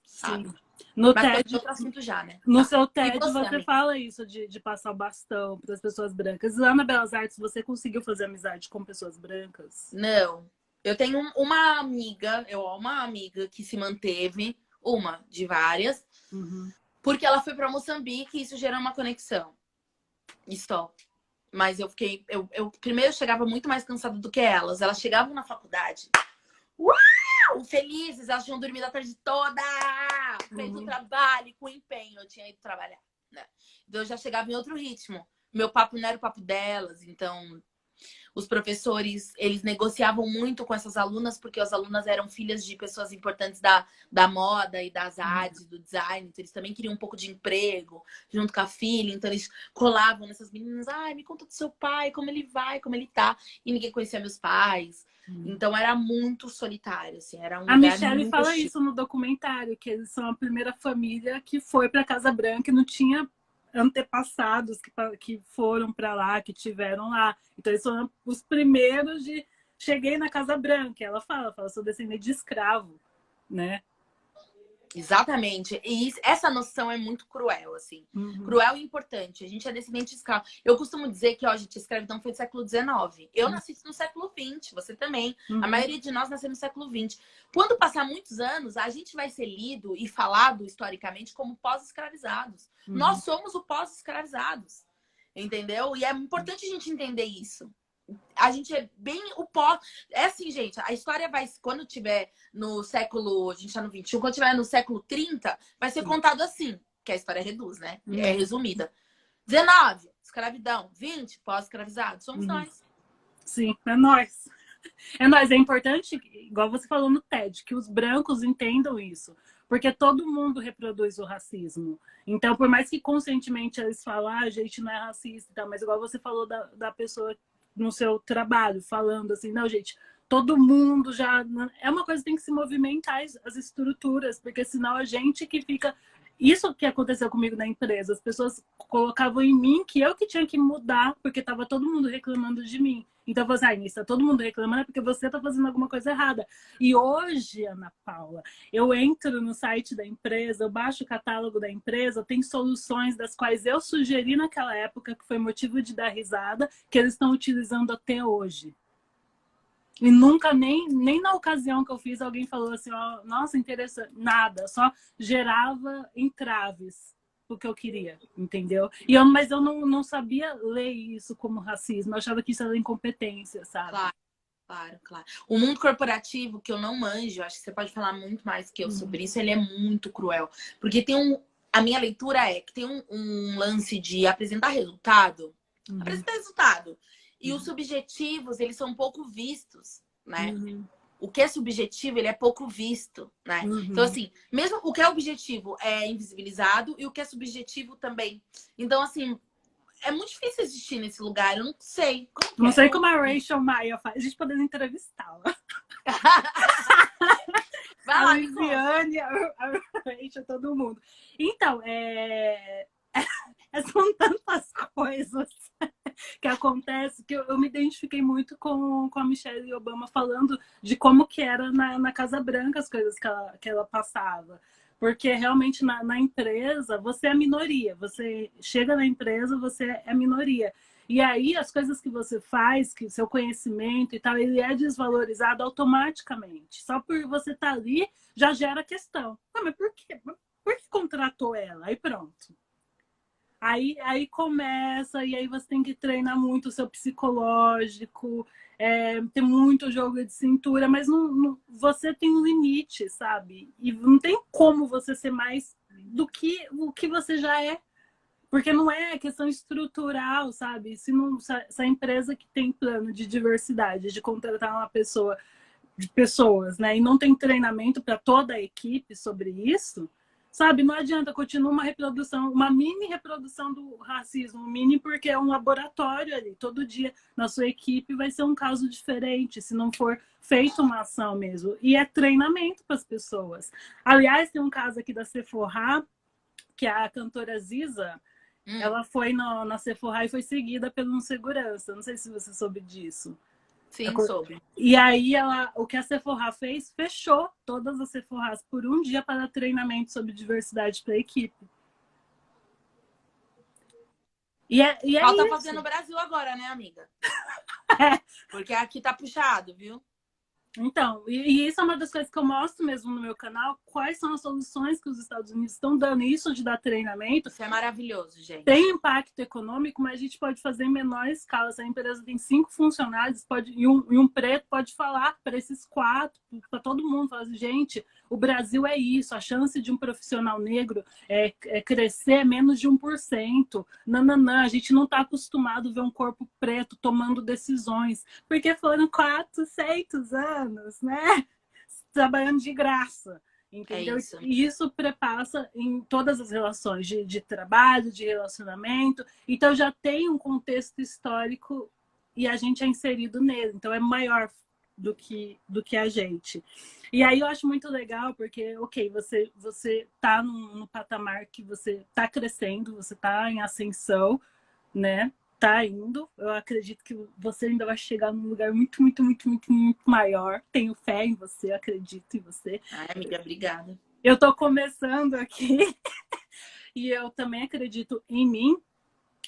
sabe? Sim. No Mas TED, outro assunto já, né? no seu TED, você, você amiga? fala isso de passar o bastão para as pessoas brancas. Lá na Belas Artes, você conseguiu fazer amizade com pessoas brancas? Não. Eu tenho uma amiga que se manteve, uma de várias, porque ela foi para Moçambique e isso gerou uma conexão. Isso. Mas eu fiquei. Eu primeiro chegava muito mais cansada do que elas. Elas chegavam na faculdade. Uau! Felizes, elas tinham dormido a tarde toda! Feito o trabalho com empenho. Eu tinha ido trabalhar, né? Então eu já chegava em outro ritmo. Meu papo não era o papo delas, então os professores, eles negociavam muito com essas alunas, porque as alunas eram filhas de pessoas importantes da moda e das artes, do design. Então, eles também queriam um pouco de emprego junto com a filha. Então, eles colavam nessas meninas. Ai, me conta do seu pai, como ele vai, como ele tá. E ninguém conhecia meus pais. Então, era muito solitário, assim. Era um A lugar Michelle muito fala hostil. isso no documentário, que eles são a primeira família que foi para Casa Branca e não tinha antepassados que foram para lá, que tiveram lá. Então, eles foram os primeiros de... Cheguei na Casa Branca. Ela fala, sou descendente de escravo, né? Exatamente. E essa noção é muito cruel, assim. Uhum, Cruel e importante. A gente é descendente de escravo. Eu costumo dizer que, ó, gente, a escravidão foi do século XIX. Eu nasci no século XX, você também. A uhum, maioria de nós nasceu no século XX. Quando passar muitos anos, a gente vai ser lido e falado historicamente como pós-escravizados. uhum. Nós somos o pós-escravizados. Entendeu? E é importante a gente entender isso. A gente é bem o pó. É assim, gente, a história vai. Quando tiver no século. A gente tá no 21, quando tiver no século 30, vai ser Sim. contado assim. Que a história reduz, né? É Uhum, resumida. 19, escravidão. 20, pós-escravizado. Somos uhum. nós. Sim, é nóis. É nóis. É importante, igual você falou no TED, que os brancos entendam isso. Porque todo mundo reproduz o racismo. Então, por mais que conscientemente eles falam, ah, a gente não é racista, tá? Mas igual você falou da pessoa no seu trabalho, falando assim, não, gente, todo mundo já. É uma coisa que tem que se movimentar as estruturas, porque senão a gente que fica. Isso que aconteceu comigo na empresa, as pessoas colocavam em mim que eu que tinha que mudar, porque estava todo mundo reclamando de mim. Então, você, ah, Inês, tá todo mundo reclamando é porque você tá fazendo alguma coisa errada. E hoje, Ana Paula, eu entro no site da empresa, eu baixo o catálogo da empresa, tem soluções das quais eu sugeri naquela época, que foi motivo de dar risada, que eles estão utilizando até hoje. E nunca, nem na ocasião que eu fiz, alguém falou assim, ó, nossa, interessante. Nada, só gerava entraves o que eu queria, entendeu? Mas eu não sabia ler isso como racismo, eu achava que isso era incompetência, sabe? Claro, claro, claro. O mundo corporativo, que eu não manjo, acho que você pode falar muito mais que eu Uhum, sobre isso, ele é muito cruel. Porque tem um. A minha leitura é que tem um lance de apresentar resultado. uhum, Apresentar resultado. E os uhum, subjetivos, eles são pouco vistos, né? uhum, O que é subjetivo, ele é pouco visto, né? Então, uhum. assim, mesmo o que é objetivo é invisibilizado e o que é subjetivo também. Então, assim, é muito difícil existir nesse lugar. Eu não sei. Como que Não é? sei como a Rachel Maia faz, a gente poderia entrevistá-la. Vai A lá, me conta. Luiziane, a Rachel, todo mundo. Então, são tantas coisas que acontecem que eu me identifiquei muito com a Michelle Obama falando de como que era na Casa Branca as coisas que ela passava. Porque realmente na empresa você é minoria. Você chega na empresa, você é minoria. E aí as coisas que você faz, que seu conhecimento e tal, ele é desvalorizado automaticamente. Só por você estar ali já gera questão. Ah, mas por quê? Por que contratou ela? Aí pronto. Aí começa, e aí você tem que treinar muito o seu psicológico, ter muito jogo de cintura, mas você tem um limite, sabe? E não tem como você ser mais do que o que você já é. Porque não é questão estrutural, sabe? Se a empresa que tem plano de diversidade, de contratar uma pessoa, de pessoas, né, e não tem treinamento para toda a equipe sobre isso, sabe? Não adianta, continua uma reprodução, uma mini reprodução do racismo, mini porque é um laboratório ali. Todo dia na sua equipe vai ser um caso diferente, se não for feita uma ação mesmo. E é treinamento para as pessoas. Aliás, tem um caso aqui da Sephora, que é a cantora Ziza, Hum, ela foi na Sephora e foi seguida por um segurança. Não sei se você soube disso. sim, soube. E aí o que a Sephora fez, fechou todas as Sephoras por um dia para treinamento sobre diversidade para a equipe. E é Falta fazer isso. no Brasil agora, né, amiga? É. Porque aqui tá puxado, viu? Então, e isso é uma das coisas que eu mostro mesmo no meu canal, quais são as soluções que os Estados Unidos estão dando. Isso de dar treinamento Isso é maravilhoso, tem gente. impacto econômico, mas a gente pode fazer em menor escala. Se a empresa tem 5 funcionários, e um preto pode falar para esses 4, para todo mundo, falar assim, gente, o Brasil é isso, a chance de um profissional negro crescer é menos de 1%. Nananã, a gente não está acostumado a ver um corpo preto tomando decisões, porque foram 400 anos, né? Trabalhando de graça. É Entendeu? isso. E isso prepassa em todas as relações de trabalho, de relacionamento. Então já tem um contexto histórico e a gente é inserido nele. Então é maior do que a gente. E aí eu acho muito legal porque, ok, você tá num patamar que você tá crescendo, você tá em ascensão, né? Tá indo. Eu acredito que você ainda vai chegar num lugar muito, muito, muito, muito, muito maior. Tenho fé em você, acredito em você. Ai, amiga, obrigada. Eu tô começando aqui e eu também acredito em mim.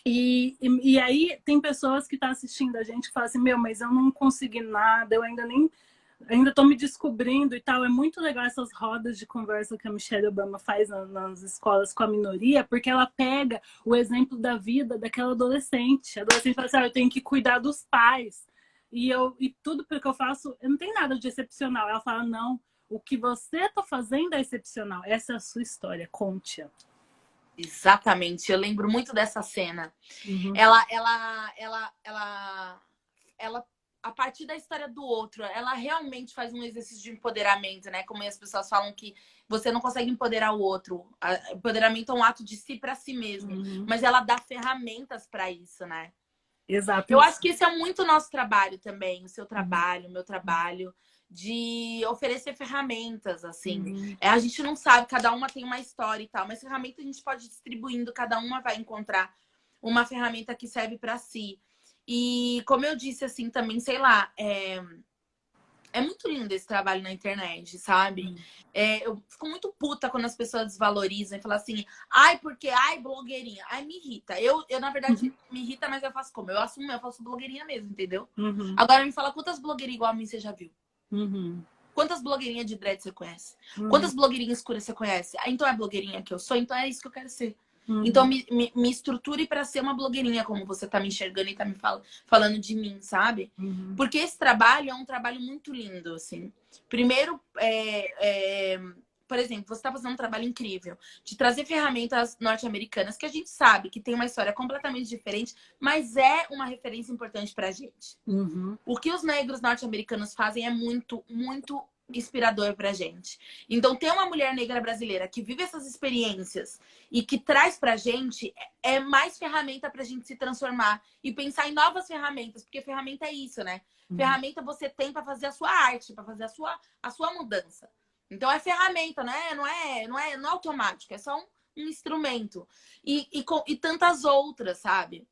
E aí tem pessoas que estão assistindo a gente que falam assim, meu, mas eu não consegui nada, eu ainda estou me descobrindo e tal. É muito legal essas rodas de conversa que a Michelle Obama faz nas escolas com a minoria, porque ela pega o exemplo da vida daquela adolescente. A adolescente fala assim, eu tenho que cuidar dos pais. E tudo que eu faço, não tem nada de excepcional. Ela fala, não, o que você está fazendo é excepcional. Essa é a sua história, conte-a. Exatamente, eu lembro muito dessa cena. Uhum. Ela, a partir da história do outro, ela realmente faz um exercício de empoderamento, né? Como as pessoas falam que você não consegue empoderar o outro. Empoderamento é um ato de si para si mesmo. Uhum. Mas ela dá ferramentas para isso, né? Exato. Eu acho que esse é muito o nosso trabalho também, o seu trabalho, o meu trabalho, de oferecer ferramentas, assim. Uhum. A gente não sabe, cada uma tem uma história e tal, mas ferramenta a gente pode ir distribuindo, cada uma vai encontrar uma ferramenta que serve para si. E como eu disse, assim, também, sei lá, é muito lindo esse trabalho na internet, sabe? Eu fico muito puta quando as pessoas desvalorizam e falam assim, ai, porque, ai, blogueirinha. Ai, me irrita. Eu na verdade, me irrita, mas eu faço como? Eu assumo, eu faço blogueirinha mesmo, entendeu? Uhum. Agora me fala quantas blogueirinhas igual a mim você já viu? Uhum. Quantas blogueirinhas de dread você conhece? Uhum. Quantas blogueirinhas escuras você conhece? Ah, então é blogueirinha que eu sou, então é isso que eu quero ser. Uhum. Então me estruture para ser uma blogueirinha, como você tá me enxergando e tá me falando de mim, sabe? Uhum. Porque esse trabalho é um trabalho muito lindo, assim. Primeiro, por exemplo, você está fazendo um trabalho incrível de trazer ferramentas norte-americanas que a gente sabe que tem uma história completamente diferente, mas é uma referência importante pra gente. Uhum. O que os negros norte-americanos fazem é muito, muito inspirador pra gente. Então, ter uma mulher negra brasileira que vive essas experiências e que traz pra gente é mais ferramenta pra gente se transformar e pensar em novas ferramentas, porque ferramenta é isso, né? Uhum. Ferramenta você tem pra fazer a sua arte, pra fazer a sua mudança. Então é ferramenta, né? Não é automático, é só um instrumento. E tantas outras, sabe?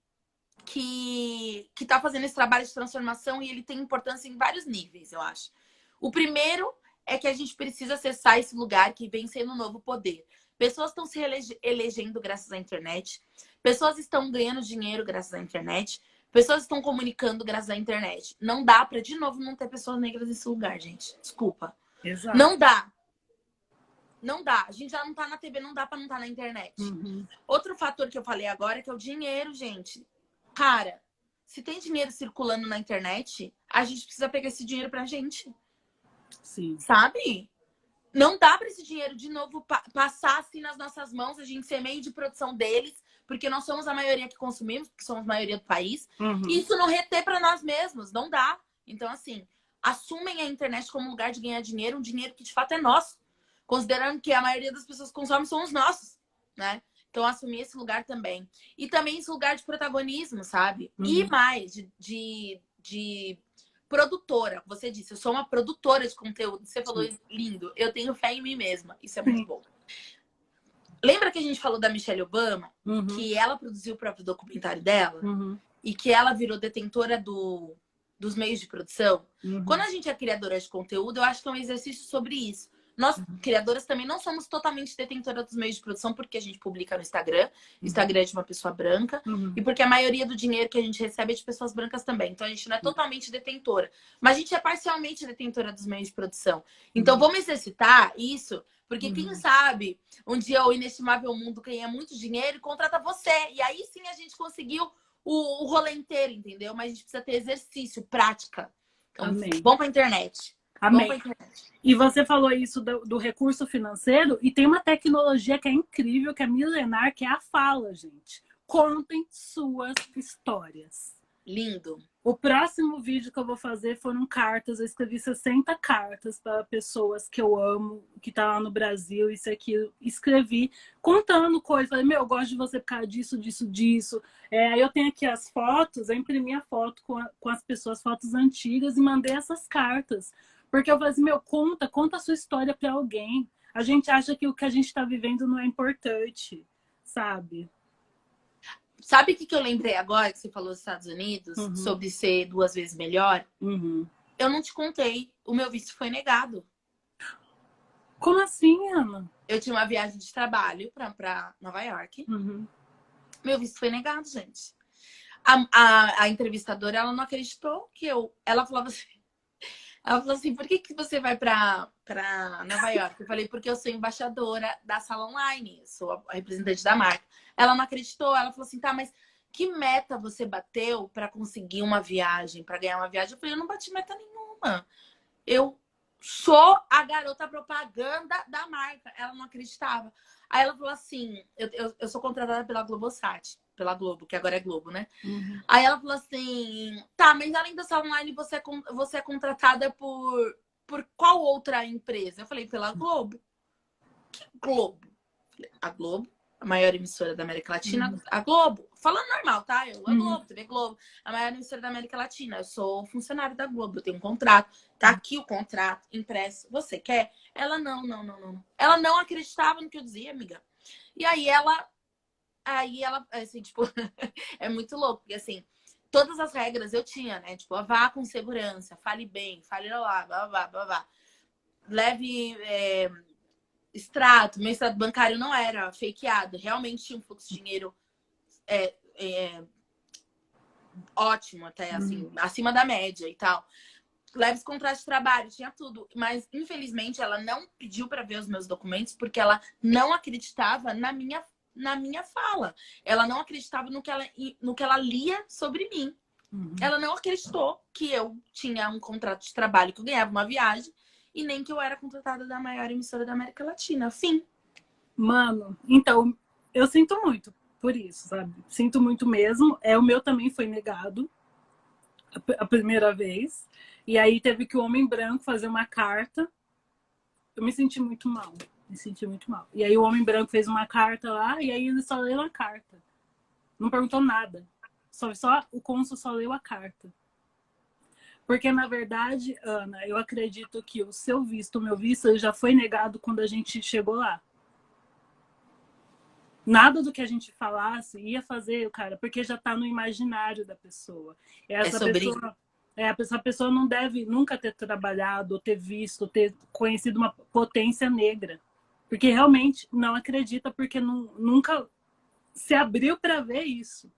Que tá fazendo esse trabalho de transformação e ele tem importância em vários níveis, eu acho. O primeiro é que a gente precisa acessar esse lugar que vem sendo o novo poder. Pessoas estão se elegendo graças à internet. Pessoas estão ganhando dinheiro graças à internet. Pessoas estão comunicando graças à internet. Não dá pra, de novo, não ter pessoas negras nesse lugar, gente. Desculpa. Exato. Não dá. Não dá. A gente já não tá na TV, não dá pra não estar na internet. Uhum. Outro fator que eu falei agora é que é o dinheiro, gente. Cara, se tem dinheiro circulando na internet, a gente precisa pegar esse dinheiro pra gente. Sim. Sabe? Não dá pra esse dinheiro de novo passar assim nas nossas mãos, a gente ser meio de produção deles, porque nós somos a maioria que consumimos, porque somos a maioria do país. Uhum. E isso não reter pra nós mesmos, não dá. Então, assim, assumem a internet como lugar de ganhar dinheiro, um dinheiro que de fato é nosso. Considerando que a maioria das pessoas que consomem são os nossos, né? Então, assumir esse lugar também. E também esse lugar de protagonismo, sabe? Uhum. E mais, de produtora. Você disse, eu sou uma produtora de conteúdo. Você falou lindo. Eu tenho fé em mim mesma. Isso é muito bom. Lembra que a gente falou da Michelle Obama? Uhum. Que ela produziu o próprio documentário dela? Uhum. E que ela virou detentora dos meios de produção? Uhum. Quando a gente é criadora de conteúdo, eu acho que é um exercício sobre isso. Nós, criadoras, também não somos totalmente detentoras dos meios de produção, porque a gente publica no Instagram. O Instagram é de uma pessoa branca. Uhum. E porque a maioria do dinheiro que a gente recebe é de pessoas brancas também. Então, a gente não é totalmente detentora. Mas a gente é parcialmente detentora dos meios de produção. Então, vamos exercitar isso. Porque quem sabe, um dia o Inestimável Mundo ganha muito dinheiro e contrata você. E aí sim a gente conseguiu o rolê inteiro, entendeu? Mas a gente precisa ter exercício, prática. Então, vamos pra internet. Amém. E você falou isso do recurso financeiro e tem uma tecnologia que é incrível, que é milenar, que é a fala, gente. Contem suas histórias. Lindo. O próximo vídeo que eu vou fazer foram cartas. Eu escrevi 60 cartas para pessoas que eu amo, que tá lá no Brasil, isso aqui. Escrevi contando coisas. Falei, meu, eu gosto de você por causa disso, disso, disso. Aí eu tenho aqui as fotos, eu imprimi a foto com as pessoas, fotos antigas, e mandei essas cartas. Porque eu falei assim, meu, conta a sua história para alguém. A gente acha que o que a gente está vivendo não é importante, sabe? Sabe o que eu lembrei agora que você falou dos Estados Unidos? Sobre ser 2 vezes melhor? Eu não te contei. O meu visto foi negado. Como assim, Ana? Eu tinha uma viagem de trabalho pra Nova York. Uhum. Meu visto foi negado, gente. A entrevistadora, ela não acreditou que eu... Ela falou assim, por que você vai pra Nova York? Eu falei, porque eu sou embaixadora da sala online, sou a representante da marca. Ela não acreditou, ela falou assim, tá, mas que meta você bateu pra conseguir uma viagem, pra ganhar uma viagem? Eu falei, eu não bati meta nenhuma. Eu sou a garota propaganda da marca. Ela não acreditava. Aí ela falou assim, eu sou contratada pela Globosat, pela Globo, que agora é Globo, né? Uhum. Aí ela falou assim, tá, mas além da sala online, você é contratada por qual outra empresa? Eu falei, pela Globo. Que Globo? A Globo, a maior emissora da América Latina, Uhum. a Globo. Falando normal, tá? Eu, a Uhum. Globo, TV Globo, a maior emissora da América Latina. Eu sou funcionário da Globo, eu tenho um contrato. Tá aqui o contrato, impresso. Você quer? Ela, não. Ela não acreditava no que eu dizia, amiga. E aí ela, assim, tipo, é muito louco, porque assim, todas as regras eu tinha, né? Tipo, vá com segurança, fale bem, fale lá, blá, blá, blá, blá. Leve extrato, meu extrato bancário não era fakeado, realmente tinha um fluxo de dinheiro ótimo, até assim, acima da média e tal. Leves contratos de trabalho, tinha tudo. Mas, infelizmente, ela não pediu para ver os meus documentos porque ela não acreditava na minha fala. Ela não acreditava no que ela lia sobre mim. Uhum. Ela não acreditou que eu tinha um contrato de trabalho, que eu ganhava uma viagem, e nem que eu era contratada da maior emissora da América Latina. Fim. Mano, então, eu sinto muito por isso, sabe? Sinto muito mesmo. O meu também foi negado a primeira vez. E aí teve que o homem branco fazer uma carta. Eu me senti muito mal. Me senti muito mal. E aí o homem branco fez uma carta lá, e aí ele só leu a carta. Não perguntou nada. Só o cônsul só leu a carta. Porque, na verdade, Ana, eu acredito que o seu visto, o meu visto, ele já foi negado quando a gente chegou lá. Nada do que a gente falasse ia fazer, cara, porque já tá no imaginário da pessoa. Essa pessoa não deve nunca ter trabalhado, ou ter visto, ter conhecido uma potência negra. Porque realmente não acredita, porque nunca se abriu para ver isso.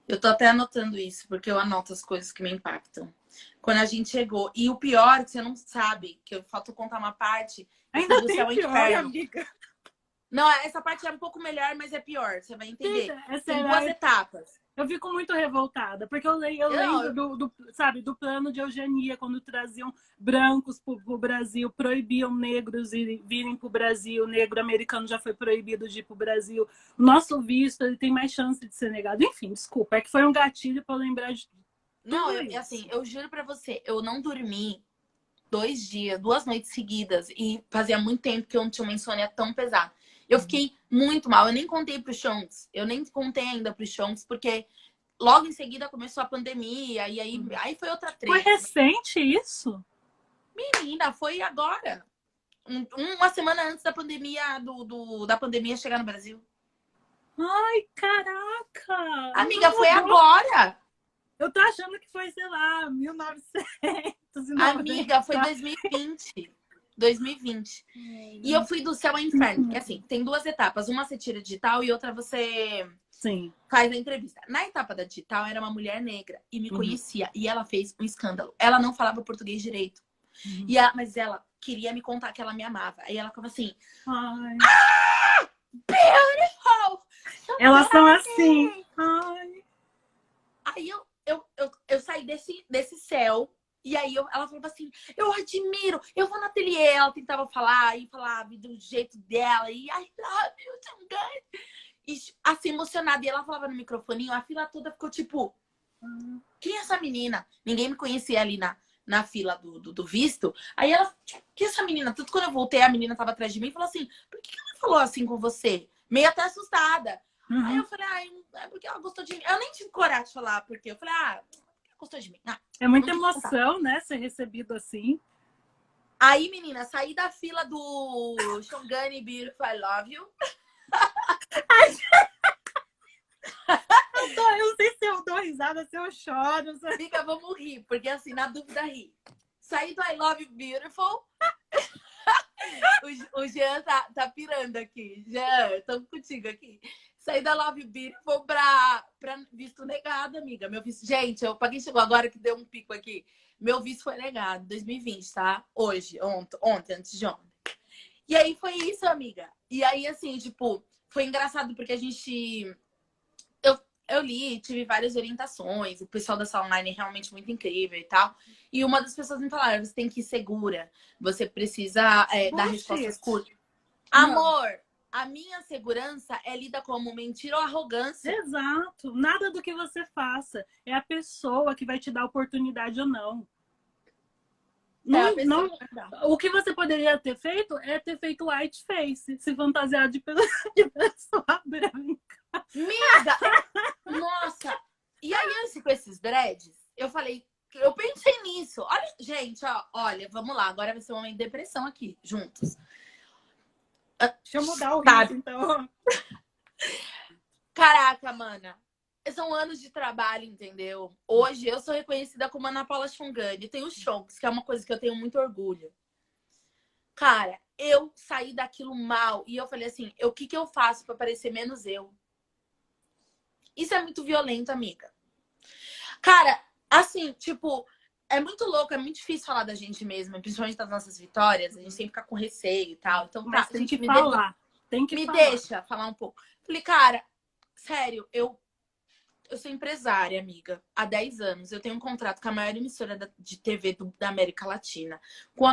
Eu tô até anotando isso, porque eu anoto as coisas que me impactam. Quando a gente chegou, e o pior é que você não sabe, que eu falta contar uma parte, Ainda do tem céu ao pior, inferno. amiga. Não, essa parte é um pouco melhor, mas é pior, você vai entender. Tem duas etapas. Eu fico muito revoltada, porque eu lembro sabe, do plano de eugenia, quando traziam brancos para o Brasil, proibiam negros virem para o Brasil, negro americano já foi proibido de ir para o Brasil. Nosso visto, ele tem mais chance de ser negado. Enfim, desculpa, é que foi um gatilho para eu lembrar de tudo. Não, assim, eu juro para você, eu não dormi 2 noites seguidas, e fazia muito tempo que eu não tinha uma insônia tão pesada. Eu fiquei muito mal. Eu nem contei pro Chonks. Eu nem contei ainda pro Chonks, porque logo em seguida começou a pandemia. E aí foi outra treta. Foi recente isso? Menina, foi agora. Uma semana antes da pandemia, da pandemia chegar no Brasil. Ai, caraca! Amiga, foi agora! Eu tô achando que foi, sei lá, 1990. Amiga, foi 2020. 2020. E eu fui do céu ao inferno. Porque assim, tem 2 etapas. Uma você tira digital e outra você faz a entrevista. Na etapa da digital, era uma mulher negra e me conhecia. E ela fez um escândalo. Ela não falava português direito. Mas ela queria me contar que ela me amava. Aí ela ficava assim... Ai. Ah! Beautiful! Elas são assim. Ai. Aí eu saí desse céu. E aí ela falava assim, eu admiro, eu vou no ateliê. Ela tentava falar e falava do jeito dela. E I love you, so good. E assim, emocionada. E ela falava no microfoninho, a fila toda ficou tipo, quem é essa menina? Ninguém me conhecia ali na fila do visto. Aí ela, quem é essa menina? Tudo quando eu voltei, a menina tava atrás de mim e falou assim, por que ela falou assim com você? Meio até assustada. Aí eu falei, é porque ela gostou de mim. Eu nem tive coragem de falar, porque eu falei, gostou de mim. É muita emoção, né? Ser recebido assim. Aí, menina, saí da fila do Shongani Beautiful, I Love You. Eu não sei se eu dou risada, se eu choro. Fica, vamos rir, porque assim, na dúvida, ri. Saí do I Love You Beautiful. O Jean tá pirando aqui. Jean, estamos contigo aqui. Saí da Love Beat e vou pra visto negado, amiga. Meu visto... Gente, pra quem chegou agora que deu um pico aqui, meu visto foi negado, 2020, tá? Hoje, ontem, antes de ontem. E aí foi isso, amiga. E aí, assim, tipo, foi engraçado porque a gente... Eu li, tive várias orientações, o pessoal da sala online é realmente muito incrível e tal. E uma das pessoas me falaram, você tem que ir segura, você precisa dar respostas curtas. Amor, a minha segurança é lida como mentira ou arrogância. Exato. Nada do que você faça. É a pessoa que vai te dar oportunidade ou não. Não, o que você poderia ter feito é ter feito white face, se fantasiar de pessoa branca. Amiga! Nossa! E aí, com esses dreads, eu falei, eu pensei nisso. Olha, gente, olha, vamos lá, agora vai ser um momento de depressão aqui, juntos. Deixa eu mudar o riso, então. Caraca, mana. São anos de trabalho, entendeu? Hoje eu sou reconhecida como Ana Paula Chongani. Tenho o Chonks, que é uma coisa que eu tenho muito orgulho. Cara, eu saí daquilo mal e eu falei assim, o que eu faço pra parecer menos eu? Isso é muito violento, amiga. Cara, assim, tipo, é muito louco, é muito difícil falar da gente mesma, principalmente das nossas vitórias. A gente sempre fica com receio e tal. Então, mas tá, tem que falar. Me deixa falar um pouco. Falei, cara, sério, eu sou empresária, amiga, há 10 anos. Eu tenho um contrato com a maior emissora de TV da América Latina, com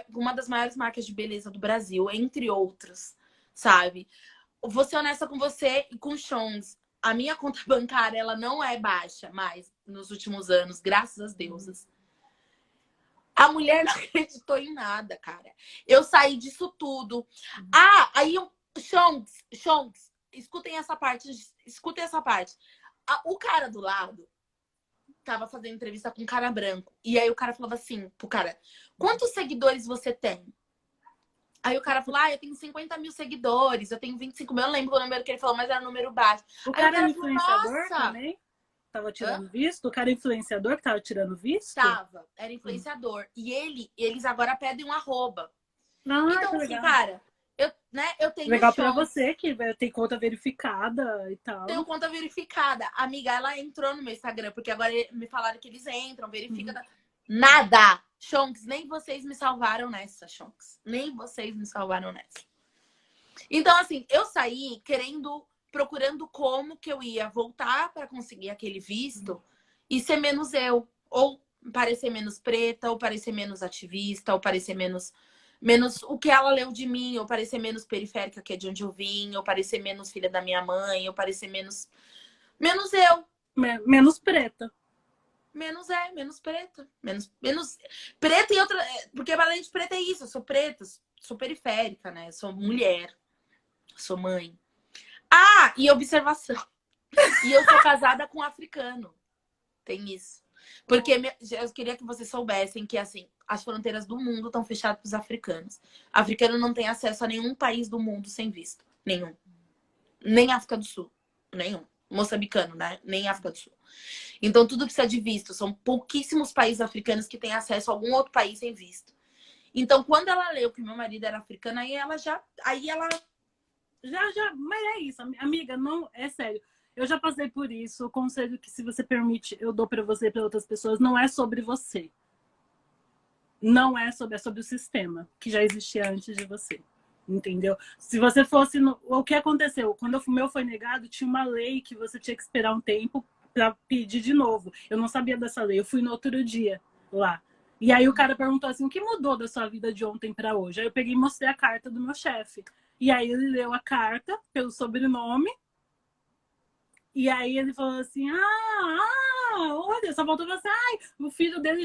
uma das maiores marcas de beleza do Brasil, entre outras, sabe? Vou ser honesta com você e com o Chongs. A minha conta bancária, ela não é baixa mais nos últimos anos, graças às deusas. A mulher não acreditou em nada, cara. Eu saí disso tudo. Aí Chongs, escutem essa parte. O cara do lado tava fazendo entrevista com um cara branco. E aí o cara falava assim pro cara, quantos seguidores você tem? Aí o cara falou, eu tenho 50 mil seguidores, eu tenho 25 mil. Eu não lembro o número que ele falou, mas era um número baixo. O cara era influenciador também? Tava tirando visto? O cara influenciador que tava tirando visto? Tava, era influenciador. E eles agora pedem um arroba. Não, então, assim, cara, eu tenho legal pra você que tem conta verificada e tal. Tenho conta verificada. A amiga, ela entrou no meu Instagram, porque agora me falaram que eles entram, verifica. Nada! Chonks, nem vocês me salvaram nessa, Chonks. Nem vocês me salvaram nessa. Então, assim, eu saí procurando como que eu ia voltar para conseguir aquele visto e ser menos eu. Ou parecer menos preta, ou parecer menos ativista, ou parecer menos o que ela leu de mim, ou parecer menos periférica, que é de onde eu vim, ou parecer menos filha da minha mãe, ou parecer menos eu. Menos preta. Menos preta. Menos preta e outra... Porque além de preta é isso, eu sou preta, sou periférica, né? Eu sou mulher, sou mãe. E observação. E eu sou casada com um africano. Tem isso. Porque eu queria que vocês soubessem que, assim, as fronteiras do mundo estão fechadas para os africanos. Africano não tem acesso a nenhum país do mundo sem visto. Nenhum. Nem África do Sul. Nenhum. Moçambicano, né? Nem África do Sul. Então, tudo precisa de visto. São pouquíssimos países africanos que têm acesso a algum outro país sem visto. Então, quando ela leu que meu marido era africano, aí ela já... Mas é isso, amiga, não, é sério. Eu já passei por isso. O conselho que, se você permite, eu dou pra você e pra outras pessoas, não é sobre você. Não é sobre o sistema que já existia antes de você. Entendeu? Se você fosse... O que aconteceu? Quando o meu foi negado, tinha uma lei que você tinha que esperar um tempo pra pedir de novo. Eu não sabia dessa lei. Eu fui no outro dia lá. E aí o cara perguntou assim, o que mudou da sua vida de ontem pra hoje? Aí eu peguei e mostrei a carta do meu chefe. E aí ele leu a carta pelo sobrenome. E aí ele falou assim, olha, só voltou a falar assim, o filho dele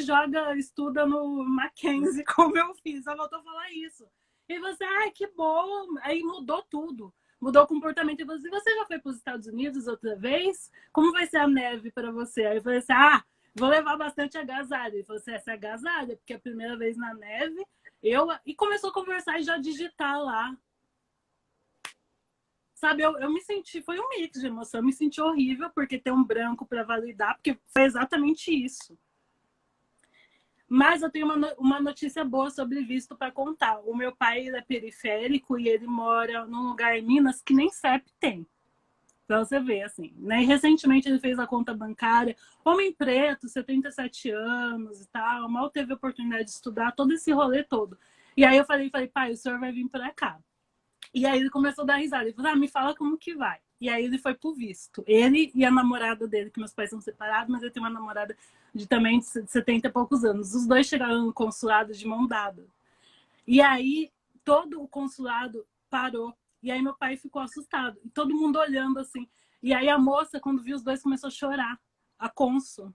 estuda no Mackenzie, como eu fiz. Só voltou a falar isso. E você, que bom. Aí mudou tudo. Mudou o comportamento. E você já foi para os Estados Unidos outra vez? Como vai ser a neve para você? Aí eu falei assim, vou levar bastante agasalho. Ele falou assim, essa é agasalho, porque é a primeira vez na neve. E começou a conversar e já digitar lá. Sabe, eu me senti, foi um mix de emoção. Eu me senti horrível porque tem um branco para validar, porque foi exatamente isso. Mas eu tenho uma notícia boa sobre visto para contar. O meu pai ele é periférico e ele mora num lugar em Minas que nem CEP tem. Pra você ver, assim. Né? E recentemente ele fez a conta bancária. Homem preto, 77 anos e tal. Mal teve oportunidade de estudar, todo esse rolê todo. E aí eu falei, pai, o senhor vai vir para cá. E aí ele começou a dar risada. Ele falou, me fala como que vai. E aí ele foi pro visto. Ele e a namorada dele, que meus pais são separados, mas ele tem uma namorada também de 70 e poucos anos. Os dois chegaram no consulado de mão dada. E aí todo o consulado parou. E aí meu pai ficou assustado. E todo mundo olhando assim. E aí a moça, quando viu os dois, começou a chorar. A cônsul.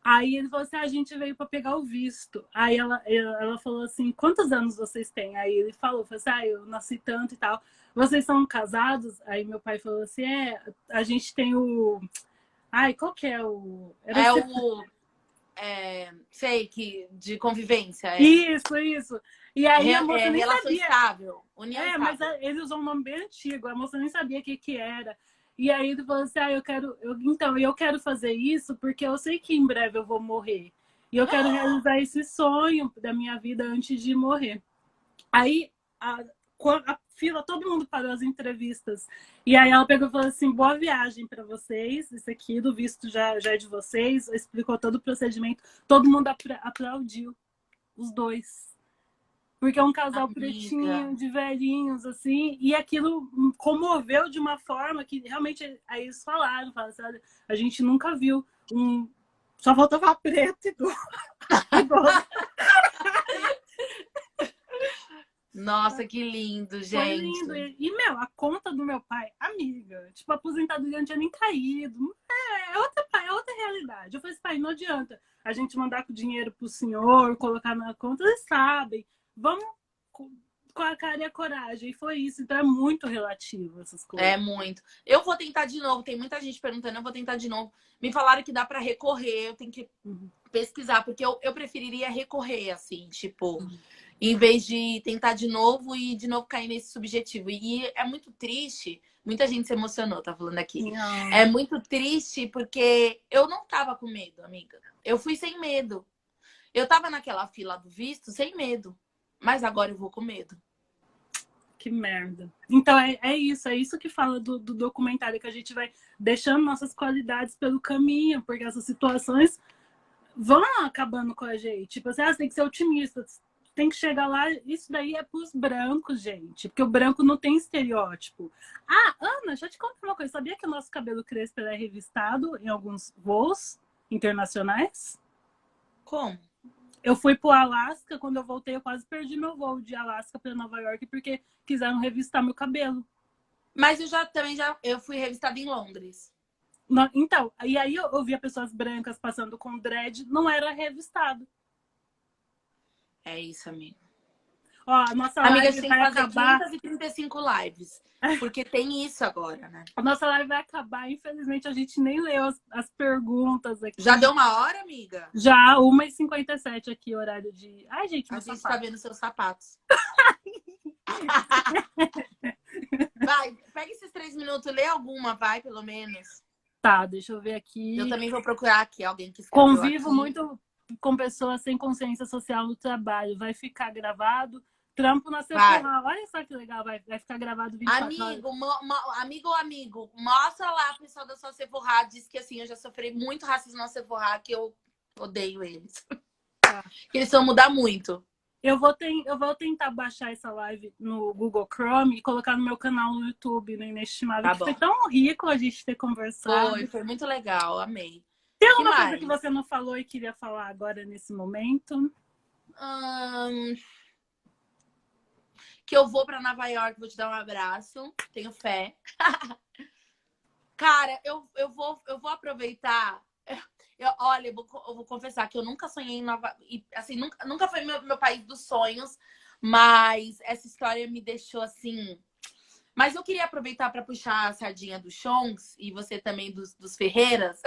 Aí ele falou assim, a gente veio para pegar o visto. Aí ela falou assim, quantos anos vocês têm? Aí ele falou assim, eu nasci tanto e tal. Vocês são casados? Aí meu pai falou assim, a gente tem o... Ai, qual que é o... Era o... sei que de convivência. Isso. E aí a moça nem relação sabia. Estável. União estável. Mas ele usou um nome bem antigo. A moça nem sabia o que era. E aí ele falou assim, eu quero fazer isso porque eu sei que em breve eu vou morrer. E eu quero realizar esse sonho da minha vida antes de morrer. Aí a fila, todo mundo parou as entrevistas. E aí ela pegou e falou assim, boa viagem para vocês. Isso aqui do visto já é de vocês. Explicou todo o procedimento. Todo mundo aplaudiu. Os dois. Porque é um casal pretinho, de velhinhos, assim, e aquilo comoveu de uma forma que realmente aí eles falaram assim, a gente nunca viu só faltava preto e Nossa, que lindo, gente. Foi lindo. E, a conta do meu pai, amiga, tipo, a aposentadoria não tinha nem caído. É outra realidade. Eu falei assim, pai, não adianta a gente mandar com o dinheiro pro senhor, colocar na conta, eles sabem. Vamos com a cara e a coragem. E foi isso. Então é muito relativo essas coisas. É muito. Eu vou tentar de novo. Tem muita gente perguntando. Eu vou tentar de novo. Me falaram que dá para recorrer. Eu tenho que pesquisar. Porque eu preferiria recorrer, assim. Tipo, em vez de tentar de novo e de novo cair nesse subjetivo. E é muito triste. Muita gente se emocionou, tá falando aqui. Não. É muito triste porque eu não tava com medo, amiga. Eu fui sem medo. Eu tava naquela fila do visto sem medo. Mas agora eu vou com medo. Que merda. Então é isso que fala do documentário, que a gente vai deixando nossas qualidades pelo caminho, porque essas situações vão acabando com a gente. Tipo assim, você tem que ser otimista, tem que chegar lá. Isso daí é pros brancos, gente, porque o branco não tem estereótipo. Ana, deixa eu te contar uma coisa. Sabia que o nosso cabelo crespo é revistado em alguns voos internacionais? Como? Eu fui pro Alasca, quando eu voltei, eu quase perdi meu voo de Alasca para Nova York, porque quiseram revistar meu cabelo. Mas eu fui revistada em Londres. Então, e aí eu via pessoas brancas passando com dread, não era revistado. É isso, amiga. Ó, a nossa amiga, live a gente tem que vai fazer acabar... 535 lives. Porque tem isso agora, né? A nossa live vai acabar, infelizmente a gente nem leu as perguntas aqui. Já deu uma hora, amiga? Já, 1h57 aqui, horário de... Ai, gente, a gente tá vendo seus sapatos. Vai, pega esses 3 minutos, lê alguma, vai, pelo menos. Tá, deixa eu ver aqui. Eu também vou procurar aqui alguém que escreveu. Convivo muito com pessoas sem consciência social no trabalho. Vai ficar gravado. Trampo na Sephora. Olha só que legal, vai ficar gravado 24 horas. Amigo ou amigo, mostra lá a pessoa da sua Sephora. Diz que assim, eu já sofri muito racismo na Sephora, que eu odeio eles. Tá. Que eles vão mudar muito. Eu vou tentar baixar essa live no Google Chrome e colocar no meu canal no YouTube, no Inestimável. Tá que bom. foi tão rico a gente ter conversado. Foi muito legal, amei. Tem alguma coisa que você não falou e queria falar agora nesse momento? Que eu vou pra Nova York, vou te dar um abraço. Tenho fé. Cara, eu vou aproveitar. Olha, eu vou confessar que eu nunca sonhei em Nova York. Assim, nunca foi meu país dos sonhos. Mas essa história me deixou assim... Mas eu queria aproveitar para puxar a sardinha do Chongs e você também dos Ferreiras.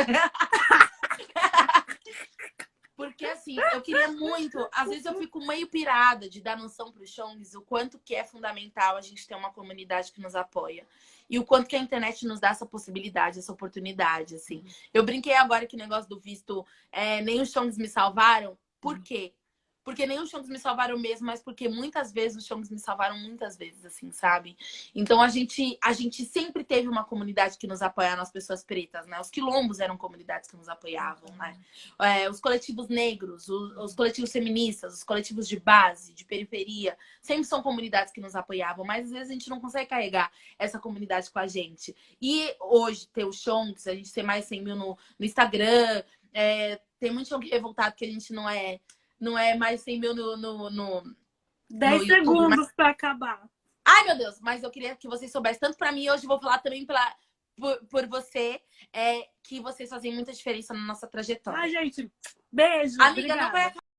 Porque, assim, eu queria muito... Às vezes eu fico meio pirada de dar noção para os Chongs o quanto que é fundamental a gente ter uma comunidade que nos apoia. E o quanto que a internet nos dá essa possibilidade, essa oportunidade, assim. Eu brinquei agora que o negócio do visto... nem os Chongs me salvaram. Por quê? Porque nem os Chongs me salvaram mesmo, mas porque muitas vezes os Chongs me salvaram muitas vezes, assim, sabe? Então a gente sempre teve uma comunidade que nos apoiava, as pessoas pretas, né? Os quilombos eram comunidades que nos apoiavam, né? Os coletivos negros, os coletivos feministas, os coletivos de base, de periferia, sempre são comunidades que nos apoiavam, mas às vezes a gente não consegue carregar essa comunidade com a gente. E hoje ter os Chongs, a gente ter mais 100 mil no Instagram, tem muito Chong revoltado que a gente não é mais 100 mil no 10 segundos para acabar. Ai, meu Deus, mas eu queria que vocês soubessem, tanto para mim, hoje eu vou falar também por você, que vocês fazem muita diferença na nossa trajetória. Ai, gente, beijo. Amiga, obrigada. não vai